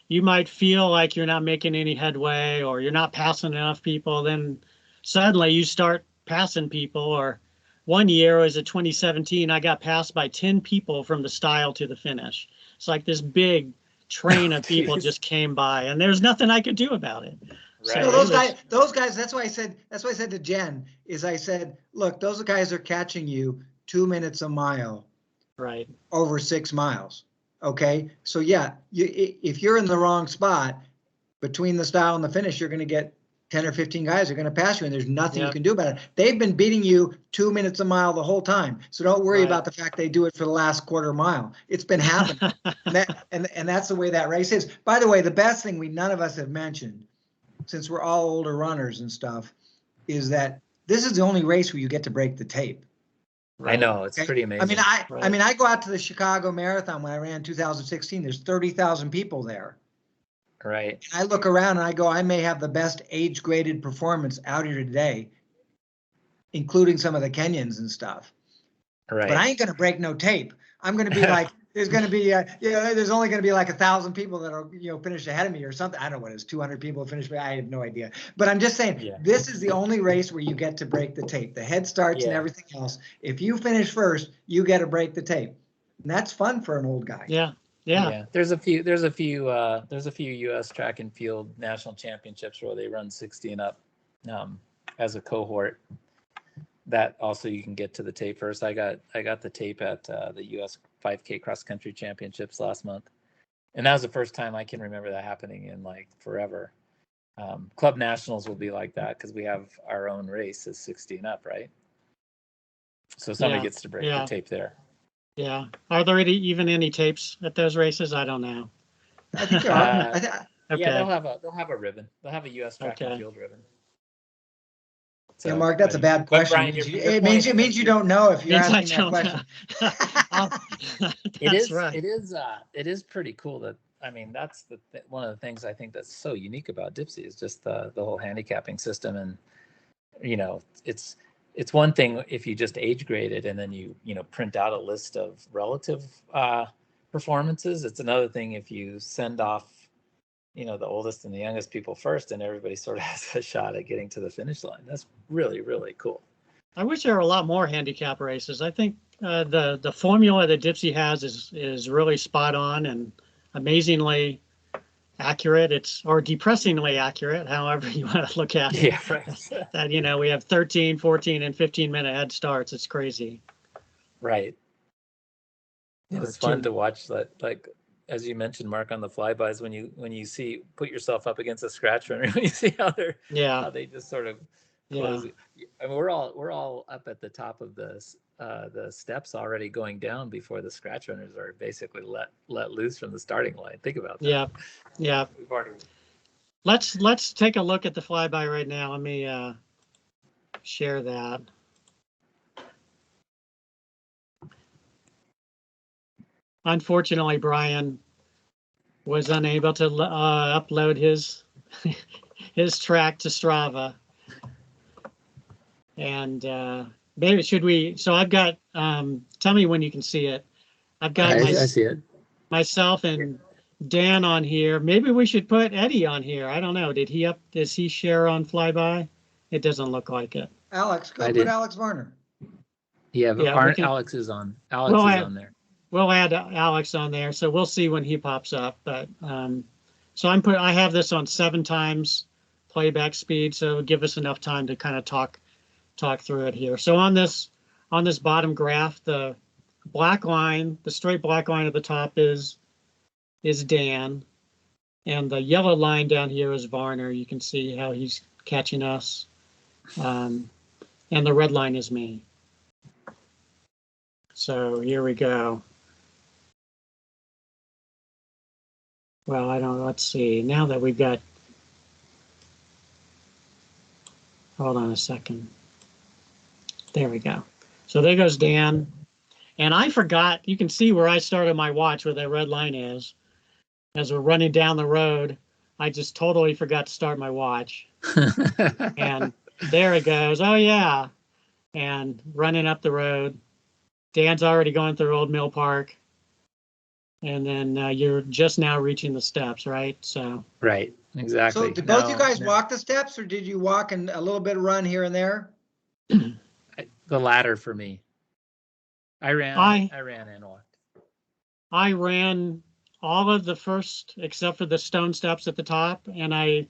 you might feel like you're not making any headway or you're not passing enough people. Then suddenly you start passing people. Or one year was at 2017, I got passed by 10 people from the stile to the finish. It's like this big train of people just came by, and there's nothing I could do about it. Right. No, those guys. That's why I said to Jen I said, look, those guys are catching you 2 minutes a mile, right, over 6 miles. Okay, so yeah, if you're in the wrong spot between the stile and the finish, you're going to get 10 or 15 guys are going to pass you, and there's nothing you can do about it. They've been beating you 2 minutes a mile the whole time, so don't worry about the fact they do it for the last quarter mile. It's been happening, and that's the way that race is. By the way, the best thing none of us have mentioned, since we're all older runners and stuff, is that this is the only race where you get to break the tape. Right. I know, it's pretty amazing. I mean, I go out to the Chicago Marathon when I ran 2016. There's 30,000 people there. Right. And I look around and I go, I may have the best age-graded performance out here today, including some of the Kenyans and stuff. Right. But I ain't going to break no tape. I'm going to be like, there's going to be, there's only going to be like 1,000 people that are, finish ahead of me or something. I don't know what it is, 200 people finish me. I have no idea. But I'm just saying, this is the only race where you get to break the tape. The head starts and everything else. If you finish first, you get to break the tape. And that's fun for an old guy. Yeah. There's a few U.S. track and field national championships where they run 60 and up as a cohort. That also you can get to the tape first. I got the tape at the U.S. 5K cross country championships last month, and that was the first time I can remember that happening in like forever. Club nationals will be like that because we have our own race is 60 and up, right? So somebody gets to break the tape there. Yeah. Are there even any tapes at those races? I don't know. I think there are. Okay. Yeah, they'll have a ribbon. They'll have a U.S. track and field ribbon. So, yeah, Mark, that's a bad question. Brian, it means you don't know if you're asking that question. It is pretty cool that, I mean, that's one of the things I think that's so unique about Dipsea is just the whole handicapping system. And, it's one thing if you just age grade it and then you print out a list of relative performances. It's another thing if you send off the oldest and the youngest people first, and everybody sort of has a shot at getting to the finish line. That's really, really cool. I wish there were a lot more handicap races. I think the formula that Dipsy has is really spot on and amazingly accurate. Or depressingly accurate, however you want to look at it. Yeah, right. That, we have 13, 14, and 15-minute head starts. It's crazy. Right. It's fun to watch that, like, as you mentioned, Mark, on the flybys, when you put yourself up against a scratch runner, when you see how they just sort of close. I mean, we're all up at the top of the steps already going down before the scratch runners are basically let loose from the starting line. Think about that. Yeah. We've already... Let's take a look at the flyby right now. Let me share that. Unfortunately, Brian was unable to upload his his track to Strava. And maybe should we? So I've got. Tell me when you can see it. I've got I see it. Myself and Dan on here. Maybe we should put Eddie on here. I don't know. Does he share on Flyby? It doesn't look like it. Alex, go put Alex Varner. Yeah, but Alex is on. Alex is on there. We'll add Alex on there, so we'll see when he pops up. But so I have this on 7 times playback speed, so it'll give us enough time to kind of talk through it here. So on this bottom graph, the black line, the straight black line at the top is Dan, and the yellow line down here is Varner. You can see how he's catching us, and the red line is me. So here we go. Well, I don't, let's see. Now that we've got, hold on a second. There we go. So there goes Dan. And I forgot, you can see where I started my watch, where that red line is. As we're running down the road, I just totally forgot to start my watch. And there it goes. Oh, yeah. And running up the road. Dan's already going through Old Mill Park. And then you're just now reaching the steps, right? So Right, exactly. So did both you guys walk the steps, or did you walk and a little bit of run here and there? The latter for me. I ran and walked. I ran all of the first, except for the stone steps at the top, and I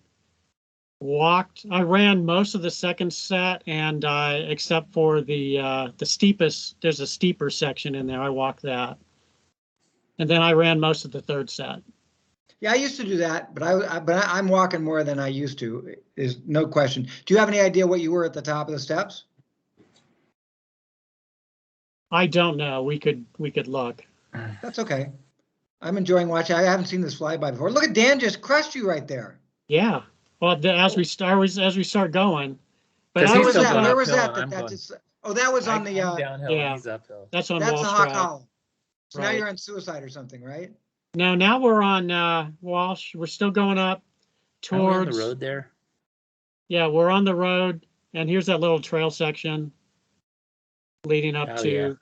ran most of the second set, and except for the steepest, there's a steeper section in there. I walked that. And then I ran most of the third set. Yeah, I used to do that, but I'm walking more than I used to. Is no question. Do you have any idea what you were at the top of the steps? I don't know. We could look. That's okay. I'm enjoying watching. I haven't seen this flyby before. Look at Dan just crushed you right there. Yeah. Well, as we start going. But Where was still that? going Where was uphill that? and I'm That was on I'm the. downhill yeah. and he's uphill. That's on That's Wall the Hawk Strat. Hollow. So now Right. you're on Suicide or something, right? No, now we're on Walsh. We're still going up Are we on towards the road there? Yeah, we're on the road, and here's that little trail section leading up to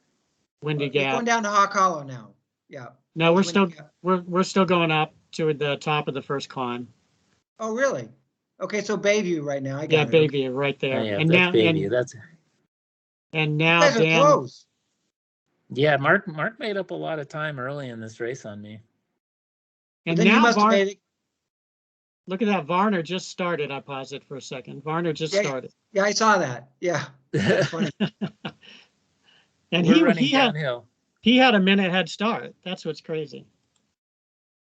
Windy You're Gap. going down to Hawk Hollow now. Yeah. No, we're Windy Gap. we're still going up to the top of the first climb. Oh, really? Okay, so Bayview right now. I got Yeah, it. Bayview right there. Oh, yeah, and that's now Bayview. That's and You now guys are Dan. close. yeah. Mark made up a lot of time early in this race on me. And Then you now must have made it. look at that. Varner just started. I paused it for a second. Varner just started. Yeah, I saw that. Yeah, that's funny. And We're running he had downhill. a minute head start. That's what's crazy.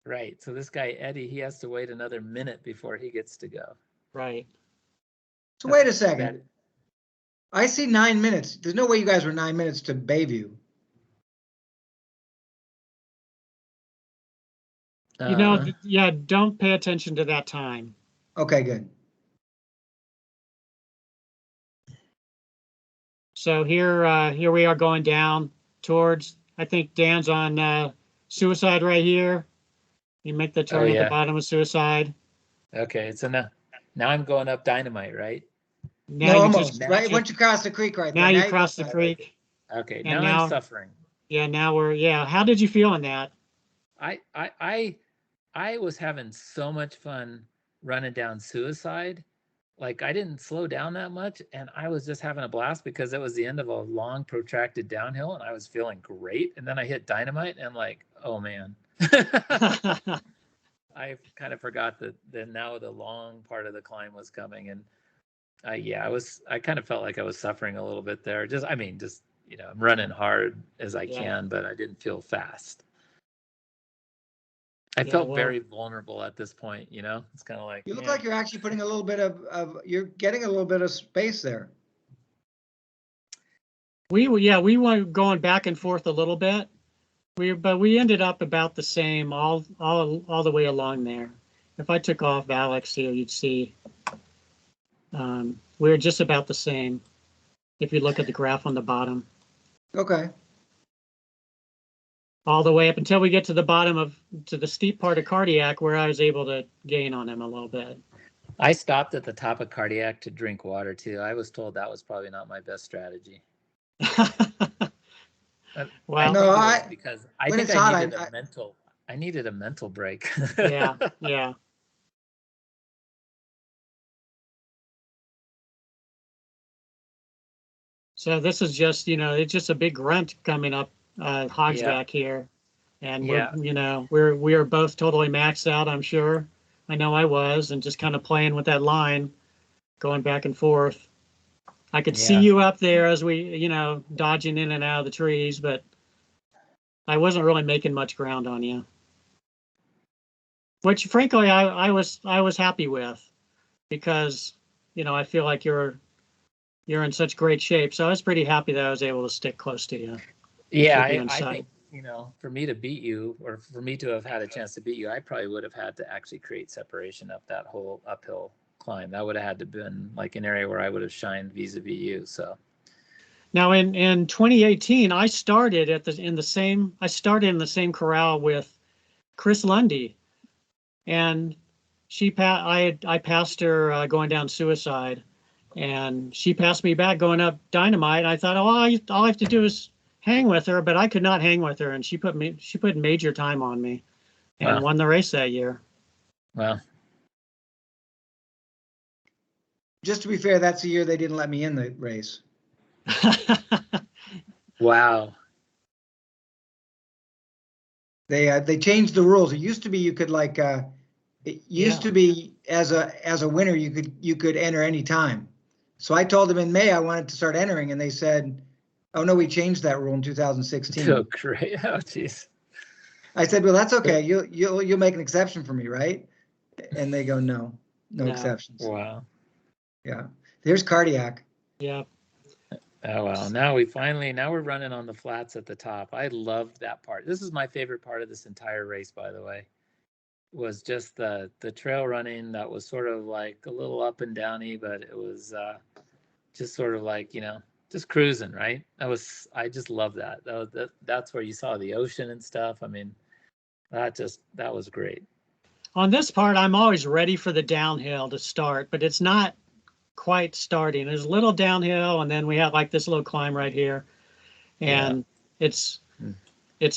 Right. So this guy Eddie, he has to wait another minute before he gets to go. Right. So wait a second. I see 9 minutes. There's no way you guys were 9 minutes to Bayview. You know, yeah, don't pay attention to that time. Okay, good. So here we are going down towards, I think Dan's on Suicide right here. You make the turn at the bottom of Suicide. Okay, so now I'm going up Dynamite, right? Now No, almost. Right once you cross the creek right there. Now you cross the creek. Okay, And now I'm suffering. Yeah, now how did you feel on that? I was having so much fun running down Suicide. Like I didn't slow down that much, and I was just having a blast because it was the end of a long, protracted downhill, and I was feeling great. And then I hit Dynamite, and like, oh man, I kind of forgot that now the long part of the climb was coming, and I kind of felt like I was suffering a little bit there. I'm running hard as I can, but I didn't feel fast. I felt very vulnerable at this point, It's kind of like you look like you're actually putting a little bit of you're getting a little bit of space there. We were going back and forth a little bit. But we ended up about the same all the way along there. If I took off Alex here, you'd see we were just about the same. If you look at the graph on the bottom. Okay. All the way up until we get to the bottom to the steep part of Cardiac, where I was able to gain on him a little bit. I stopped at the top of Cardiac to drink water too. I was told that was probably not my best strategy. Well, no, because I think I needed a mental break. Yeah. So this is just, it's just a big grunt coming up Hogsback here. And we are both totally maxed out, I'm sure. I know I was, and just kind of playing with that line, going back and forth. I could see Yeah. you up there as we, dodging in and out of the trees, but I wasn't really making much ground on you. Which, frankly, I was happy with, because, I feel like you're in such great shape. So I was pretty happy that I was able to stick close to you. Yeah, Keep you in I sight. think, for me to beat you, or for me to have had a chance to beat you, I probably would have had to actually create separation up that whole uphill climb. That would have had to been like an area where I would have shined vis-a-vis you. So Now in 2018, I started in the same corral with Chris Lundy, and I passed her going down Suicide, and she passed me back going up Dynamite. I thought, oh, all I have to do is hang with her, but I could not hang with her, and she put major time on me, and Wow. won the race that year. Well, Just to be fair, that's the year they didn't let me in the race. wow. They changed the rules. It used to be you could to be as a winner you could enter any time. So I told them in May I wanted to start entering, and they said, "Oh no, we changed that rule in 2016." Oh, great. Oh, jeez. I said, "Well, that's okay. You'll make an exception for me, right?" And they go, "No, no exceptions." Wow. Yeah. There's Cardiac. Yeah. Oh, well, now we're running on the flats at the top. I loved that part. This is my favorite part of this entire race, by the way, was just the trail running that was sort of like a little up and downy, but it was just sort of like, just cruising, right? I just love that. That's where you saw the ocean and stuff. I mean, that was great. On this part, I'm always ready for the downhill to start, but it's not quite starting. There's a little downhill, and then we have like this little climb right here, and it's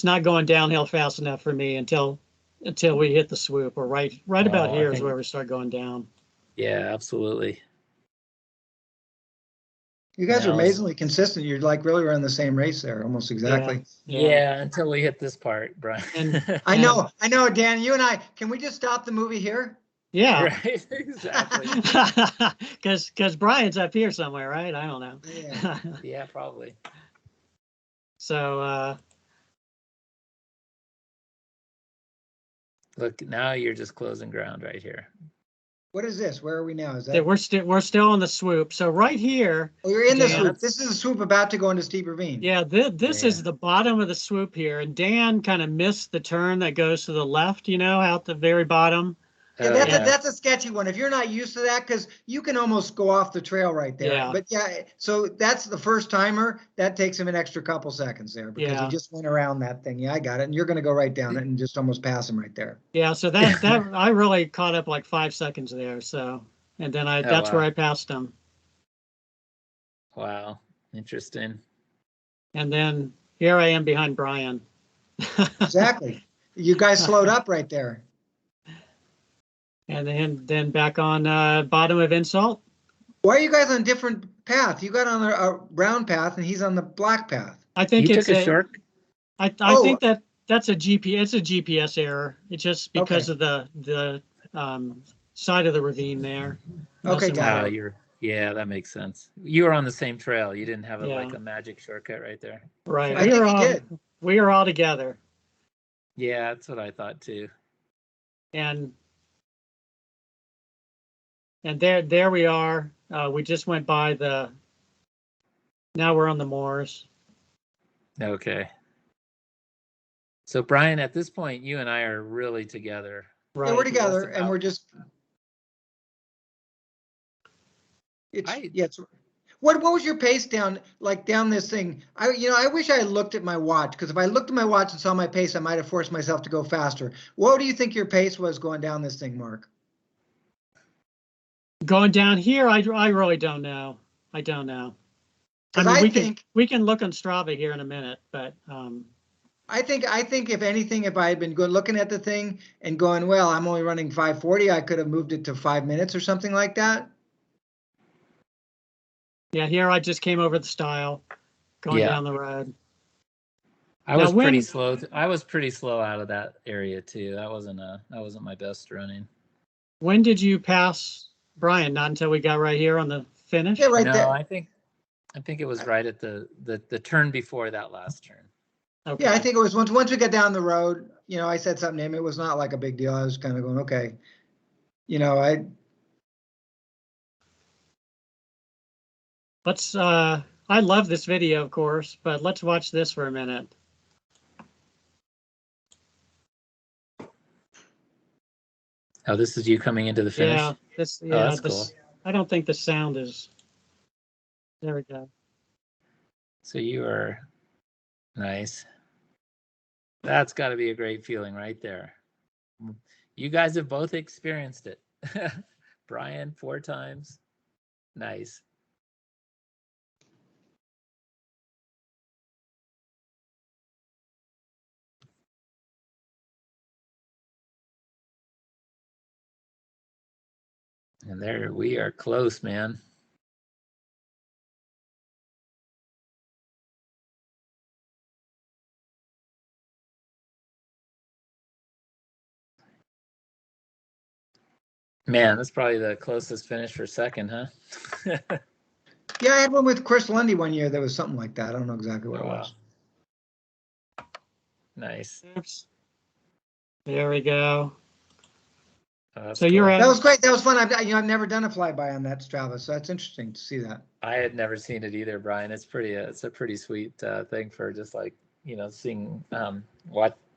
not going downhill fast enough for me until we hit the swoop, or right about here is where we start going down. Yeah, absolutely. You guys are amazingly consistent. You're like really around the same race there, almost exactly. Yeah, until we hit this part, Brian. I know, Dan. You and I, can we just stop the movie here? Yeah. Right, exactly. Because Brian's up here somewhere, right? I don't know. Yeah, probably. So look, now you're just closing ground right here. What is this? Where are we now? Is that we're still on the swoop. So right here. Oh, you're in the swoop. This is a swoop about to go into steep ravine. Yeah, this is the bottom of the swoop here, and Dan kind of missed the turn that goes to the left. Out the very bottom. Yeah, that's a sketchy one. If you're not used to that, because you can almost go off the trail right there. Yeah. But so that's the first timer. That takes him an extra couple seconds there because he just went around that thing. Yeah, I got it. And you're going to go right down it and just almost pass him right there. Yeah, so that I really caught up like 5 seconds there. So, and then that's where I passed him. Wow, interesting. And then here I am behind Brian. Exactly. You guys slowed up right there. And then back on bottom of Insult. Why are you guys on different path? You got on a brown path and he's on the black path. I think you it's took a short. I think that's a GPS error. It's just because of the side of the ravine there. Okay, got it. Yeah, that makes sense. You were on the same trail. You didn't have like a magic shortcut right there. Right. I think he did. We are all together. Yeah, that's what I thought too. And there we are. We just went by now we're on the moors. Okay. So Brian, at this point, you and I are really together. Right. Yeah, we're together, and we're just. What was your pace down this thing? I wish I looked at my watch, because if I looked at my watch and saw my pace, I might have forced myself to go faster. What do you think your pace was going down this thing, Mark? Going down here, I really don't know. I don't know. I mean, we can look on Strava here in a minute, but I think if anything, if I had been looking at the thing and going, well, I'm only running 5:40, I could have moved it to 5 minutes or something like that. Yeah, here I just came over the stile, going down the road. I was pretty slow. I was pretty slow out of that area too. That wasn't my best running. When did you pass Brian? Not until we got right here on the finish? Yeah, right No, there. I think it was right at the turn before that last turn. Okay. Yeah, I think it was once we got down the road, you know, I said something to him. It was not like a big deal. I was kind of going, okay. You know, Let's, I love this video, of course, but let's watch this for a minute. Oh, this is you coming into the finish? Yeah, this, Oh, yeah, that's this, cool. I don't think the sound is, there we go. So you are nice. That's got to be a great feeling right there. You guys have both experienced it. Brian, 4 times. Nice. And there we are close, man. Man, that's probably the closest finish for second, huh? yeah, I had one with Chris Lundy one year that was something like that. I don't know exactly what Oh, it wow. was. Nice. Oops. There we go. Oh, that's So you're cool. at, That was great. That was fun. I've never done a flyby on that Strava, so that's interesting to see that. I had never seen it either, Brian. It's a pretty sweet thing for just like, you know, seeing,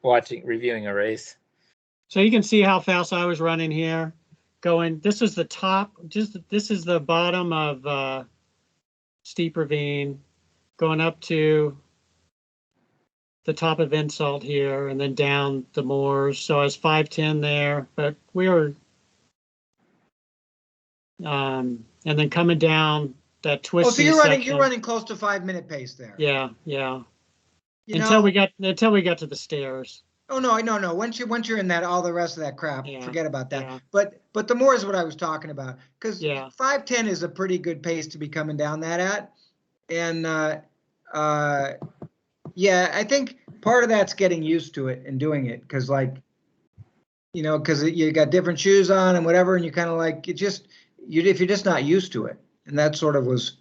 watching, reviewing a race. so you can see how fast I was running here. Going, this is the top, this is the bottom of Steep Ravine, going up to the top of Insult here, and then down the moors. So I was 5:10 there, but we were, and then coming down that Oh, so twisty you're section. running close to 5-minute pace there. Yeah, yeah. You Until know, we got to the stairs. oh no. Once you're in that, all the rest of that crap, Yeah, forget about that. yeah. But the more is what I was talking about, because Yeah. 5:10 is a pretty good pace to be coming down that at, and yeah, I think part of that's getting used to it and doing it, because like, you know, because you got different shoes on and whatever, and you kind of like if you're just not used to it, and that sort of was.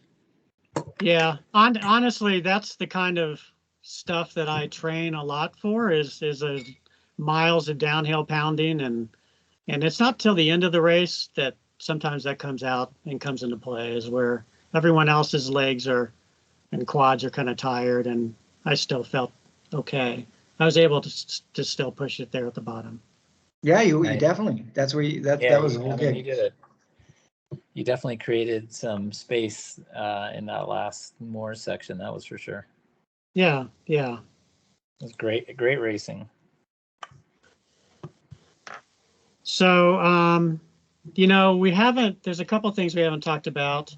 Yeah, honestly, that's the kind of stuff that I train a lot for is miles of downhill pounding, and it's not till the end of the race that sometimes that comes out and comes into play, is where everyone else's legs are and quads are kind of tired, and I still felt okay. I was able to still push it there at the bottom. Yeah, you Nice. definitely. That's where that was the whole I mean, gig. you did it. You definitely created some space in that last moor section. That was for sure. Yeah, yeah. It was great racing. So, you know, there's a couple things we haven't talked about.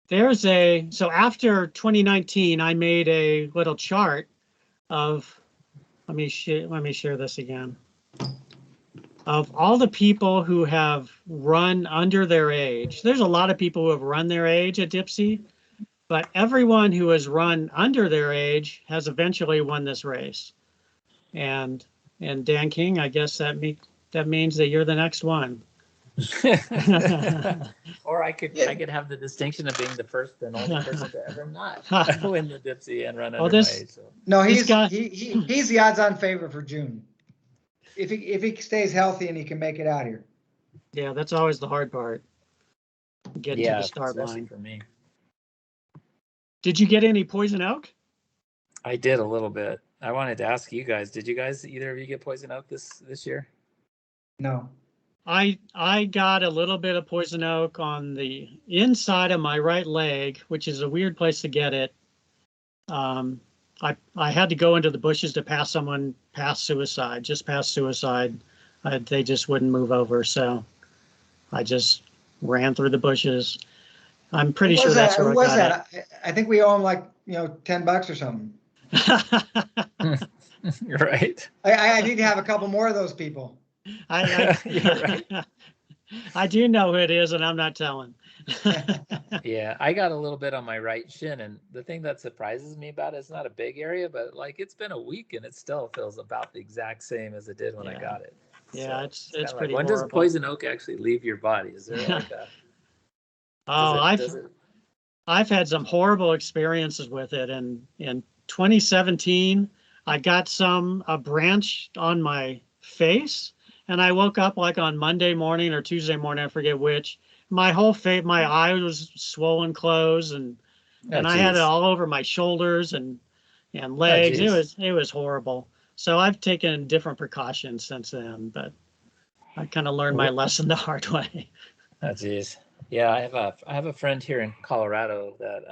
So after 2019, I made a little chart of, let me share this again, of all the people who have run under their age. There's a lot of people who have run their age at Dipsea, but everyone who has run under their age has eventually won this race. And Dan King, I guess that means that you're the next one. Or I could have the distinction of being the first and only person to ever not win the Dipsy and run under my age. So. No, he's the odds-on favorite for June. If he stays healthy and he can make it out here. Yeah, that's always the hard part. Getting to the start especially line. For me. Did you get any poison oak? I did a little bit. I wanted to ask you guys, did you guys, either of you get poison oak this year? No. I got a little bit of poison oak on the inside of my right leg, which is a weird place to get it. I had to go into the bushes to pass someone past suicide. They just wouldn't move over, so I just ran through the bushes. I'm pretty sure that's where I got it. I think we owe him like $10 or something. Right. I need to have a couple more of those people. You're right. I do know who it is, and I'm not telling. Yeah, I got a little bit on my right shin, and the thing that surprises me about it, it's not a big area, but like it's been a week and it still feels about the exact same as it did when I got it. Yeah, So it's kinda like, pretty when does horrible. poison oak actually leave your body? Is there like a Oh, does it I've had some horrible experiences with it. And in 2017, I got a branch on my face, and I woke up like on Monday morning or Tuesday morning, I forget which. My whole face, my eye was swollen closed, and oh I had it geez. all over my shoulders and Oh legs. geez. It was horrible. So I've taken different precautions since then, but I kind of learned my lesson the hard way. Oh geez. Yeah, I have a friend here in Colorado that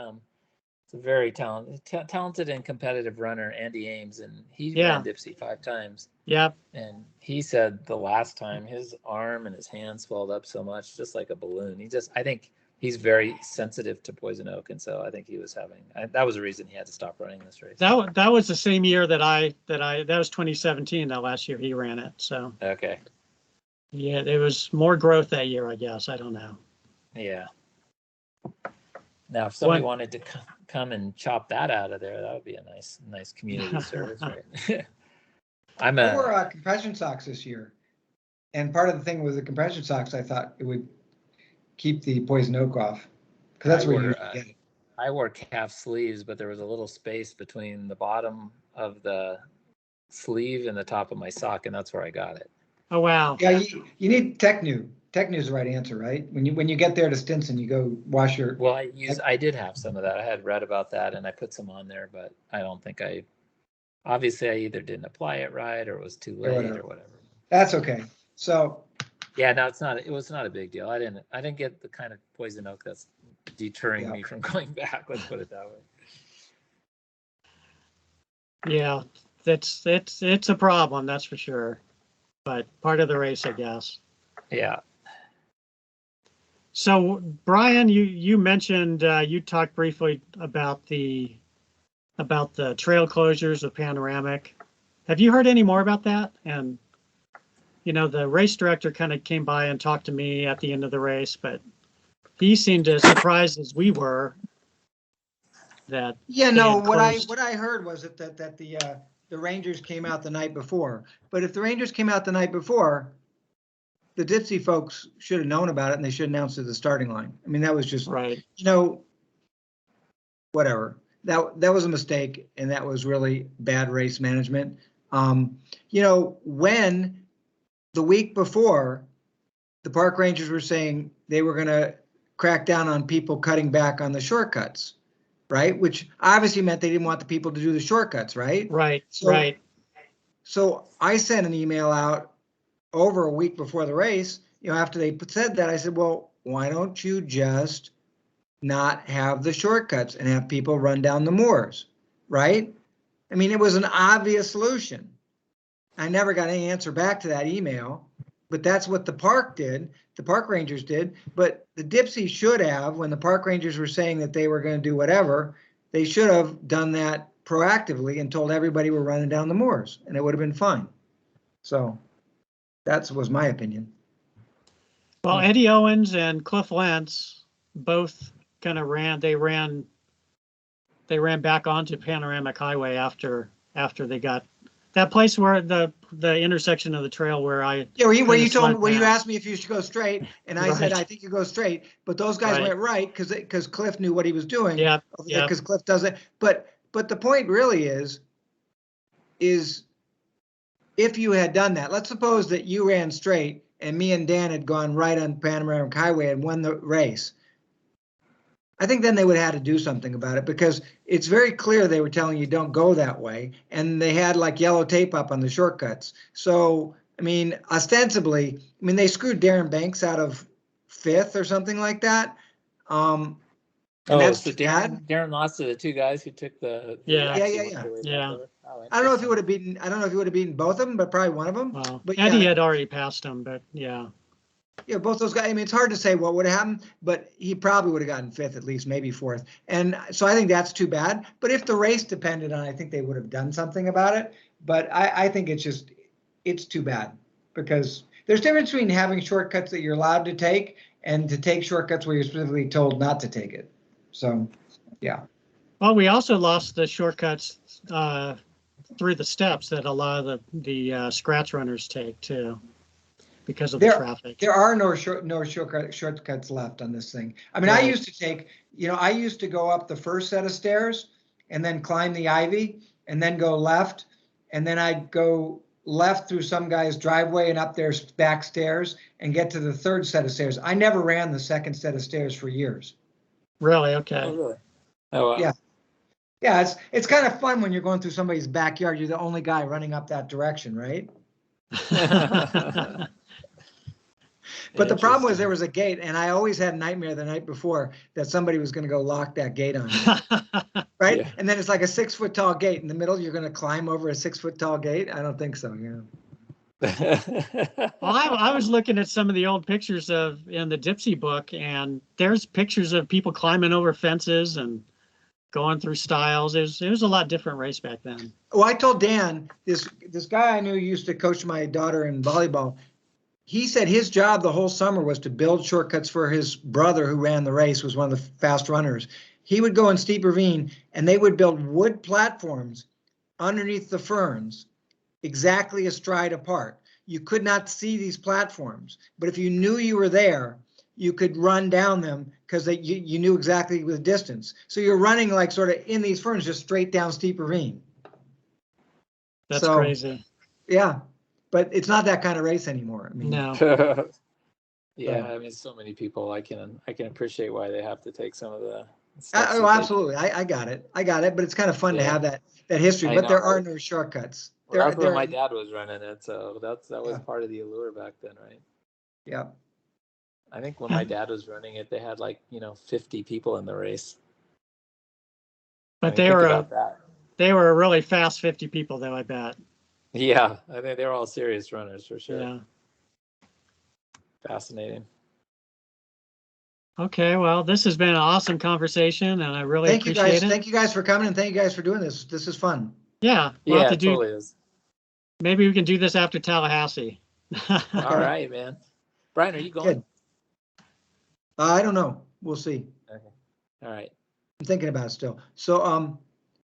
is a very talented and competitive runner, Andy Ames, and he ran Yeah, Dipsy 5 times. yeah. And he said the last time his arm and his hand swelled up so much, just like a balloon. I think he's very sensitive to poison oak, and so I think he was that was the reason he had to stop running this race. That was the same year that was 2017. That last year he ran it. So Okay. yeah, there was more growth that year, I guess. I don't know. Yeah. Now, if somebody One, wanted to come and chop that out of there, that would be a nice community service, right? I wore compression socks this year, and part of the thing with the compression socks, I thought it would keep the poison oak off, because that's where you usually get it. I wore calf sleeves, but there was a little space between the bottom of the sleeve and the top of my sock, and that's where I got it. Oh wow. Yeah, you need Tecnu. Tecnu is the right answer, right? When you get there to Stinson, you go wash your. Well, I did have some of that. I had read about that, and I put some on there, but I don't think obviously I either didn't apply it right or it was too late or whatever. That's okay. So. Yeah, no, it was not a big deal. I didn't get the kind of poison oak that's deterring me from going back. Let's put it that way. Yeah, it's a problem, that's for sure. But part of the race, I guess. Yeah. So Brian, you mentioned you talked briefly about the trail closures of Panoramic. Have you heard any more about that? And the race director kind of came by and talked to me at the end of the race, but he seemed as surprised as we were that. Yeah, no. What I heard was that the Rangers came out the night before. But if the Rangers came out the night before, the Dipsy folks should have known about it, and they should announce it at the starting line. I mean, that was just right. Whatever. That was a mistake, and that was really bad race management. When the week before, the park rangers were saying they were going to crack down on people cutting back on the shortcuts, right? Which obviously meant they didn't want the people to do the shortcuts, right? Right, right. So I sent an email out over a week before the race, after they said that, I said, well, why don't you just not have the shortcuts and have people run down the moors, right? I mean, it was an obvious solution. I never got any answer back to that email, but that's what the park did. The park rangers did, but the Dipsy should have, when the park rangers were saying that they were going to do whatever, they should have done that proactively and told everybody we're running down the moors, and it would have been fine. So that was my opinion. Well, Eddie Owens and Cliff Lentz both kind of ran back onto Panoramic Highway after they got that place where the intersection of the trail where where you asked me if you should go straight, and I said I think you go straight, but those guys went right because Cliff knew what he was doing. Yeah. Because Cliff does it. But the point really is if you had done that, let's suppose that you ran straight and me and Dan had gone right on Panoramic Highway and won the race. I think then they would have had to do something about it, because it's very clear they were telling you don't go that way, and they had like yellow tape up on the shortcuts. So, I mean, ostensibly, they screwed Darren Banks out of 5th or something like that. So Darren lost to the two guys who took the Yeah. I don't know if he would have beaten both of them, but probably one of them. Well, but Eddie had already passed him, but yeah. Yeah, both those guys. It's hard to say what would have happened, but he probably would have gotten 5th, at least, maybe 4th. And so I think that's too bad. But if the race depended on it, I think they would have done something about it. But I think it's too bad, because there's a difference between having shortcuts that you're allowed to take and to take shortcuts where you're specifically told not to take it. So, yeah. Well, we also lost the shortcuts through the steps that a lot of the scratch runners take too. because of the traffic. There are no shortcuts left on this thing. I mean, Right. I used to take, I used to go up the first set of stairs and then climb the ivy and then go left. And then I'd go left through some guy's driveway and up their back stairs and get to the third set of stairs. I never ran the second set of stairs for years. Really? Okay. Oh, really? Oh, wow. Yeah. Yeah, it's kind of fun when you're going through somebody's backyard. You're the only guy running up that direction, right? But the problem was there was a gate, and I always had a nightmare the night before that somebody was going to go lock that gate on me, right? Yeah. And then it's like a 6-foot tall gate in the middle. You're going to climb over a 6-foot tall gate? I don't think so. Yeah. Well, I was looking at some of the old pictures in the Dipsy book, and there's pictures of people climbing over fences and going through stiles. It was a lot different race back then. Oh, I told Dan, this guy I knew used to coach my daughter in volleyball. He said his job the whole summer was to build shortcuts for his brother who ran the race, was one of the fast runners. He would go in steep ravine and they would build wood platforms underneath the ferns, exactly a stride apart. You could not see these platforms, but if you knew you were there, you could run down them because you knew exactly the distance. So you're running like sort of in these ferns, just straight down steep ravine. That's crazy. Yeah. But it's not that kind of race anymore. I mean, No. Yeah, I mean, so many people. I can appreciate why they have to take some of the steps oh, absolutely. I got it. But it's kind of fun to have that history. But there are no shortcuts. Well, that's when my dad was running it, so that was part of the allure back then, right? Yeah. I think when my dad was running it, they had 50 people in the race. But I mean, they were a really fast 50 people, though, I bet. Yeah, I think they're all serious runners for sure. Yeah. Fascinating. Okay, well, this has been an awesome conversation, and I really appreciate it. Thank you guys for coming, and thank you guys for doing this. This is fun. Yeah. Yeah, it totally is. Maybe we can do this after Tallahassee. All right, man. Brian, are you going? Good. I don't know. We'll see. Okay. All right. I'm thinking about it still. So,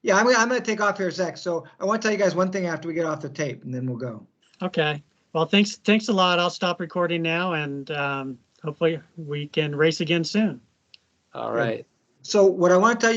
yeah, I'm going to take off here a sec. So I want to tell you guys one thing after we get off the tape, and then we'll go. Okay. Well, thanks a lot. I'll stop recording now, and hopefully we can race again soon. All right. So what I want to tell you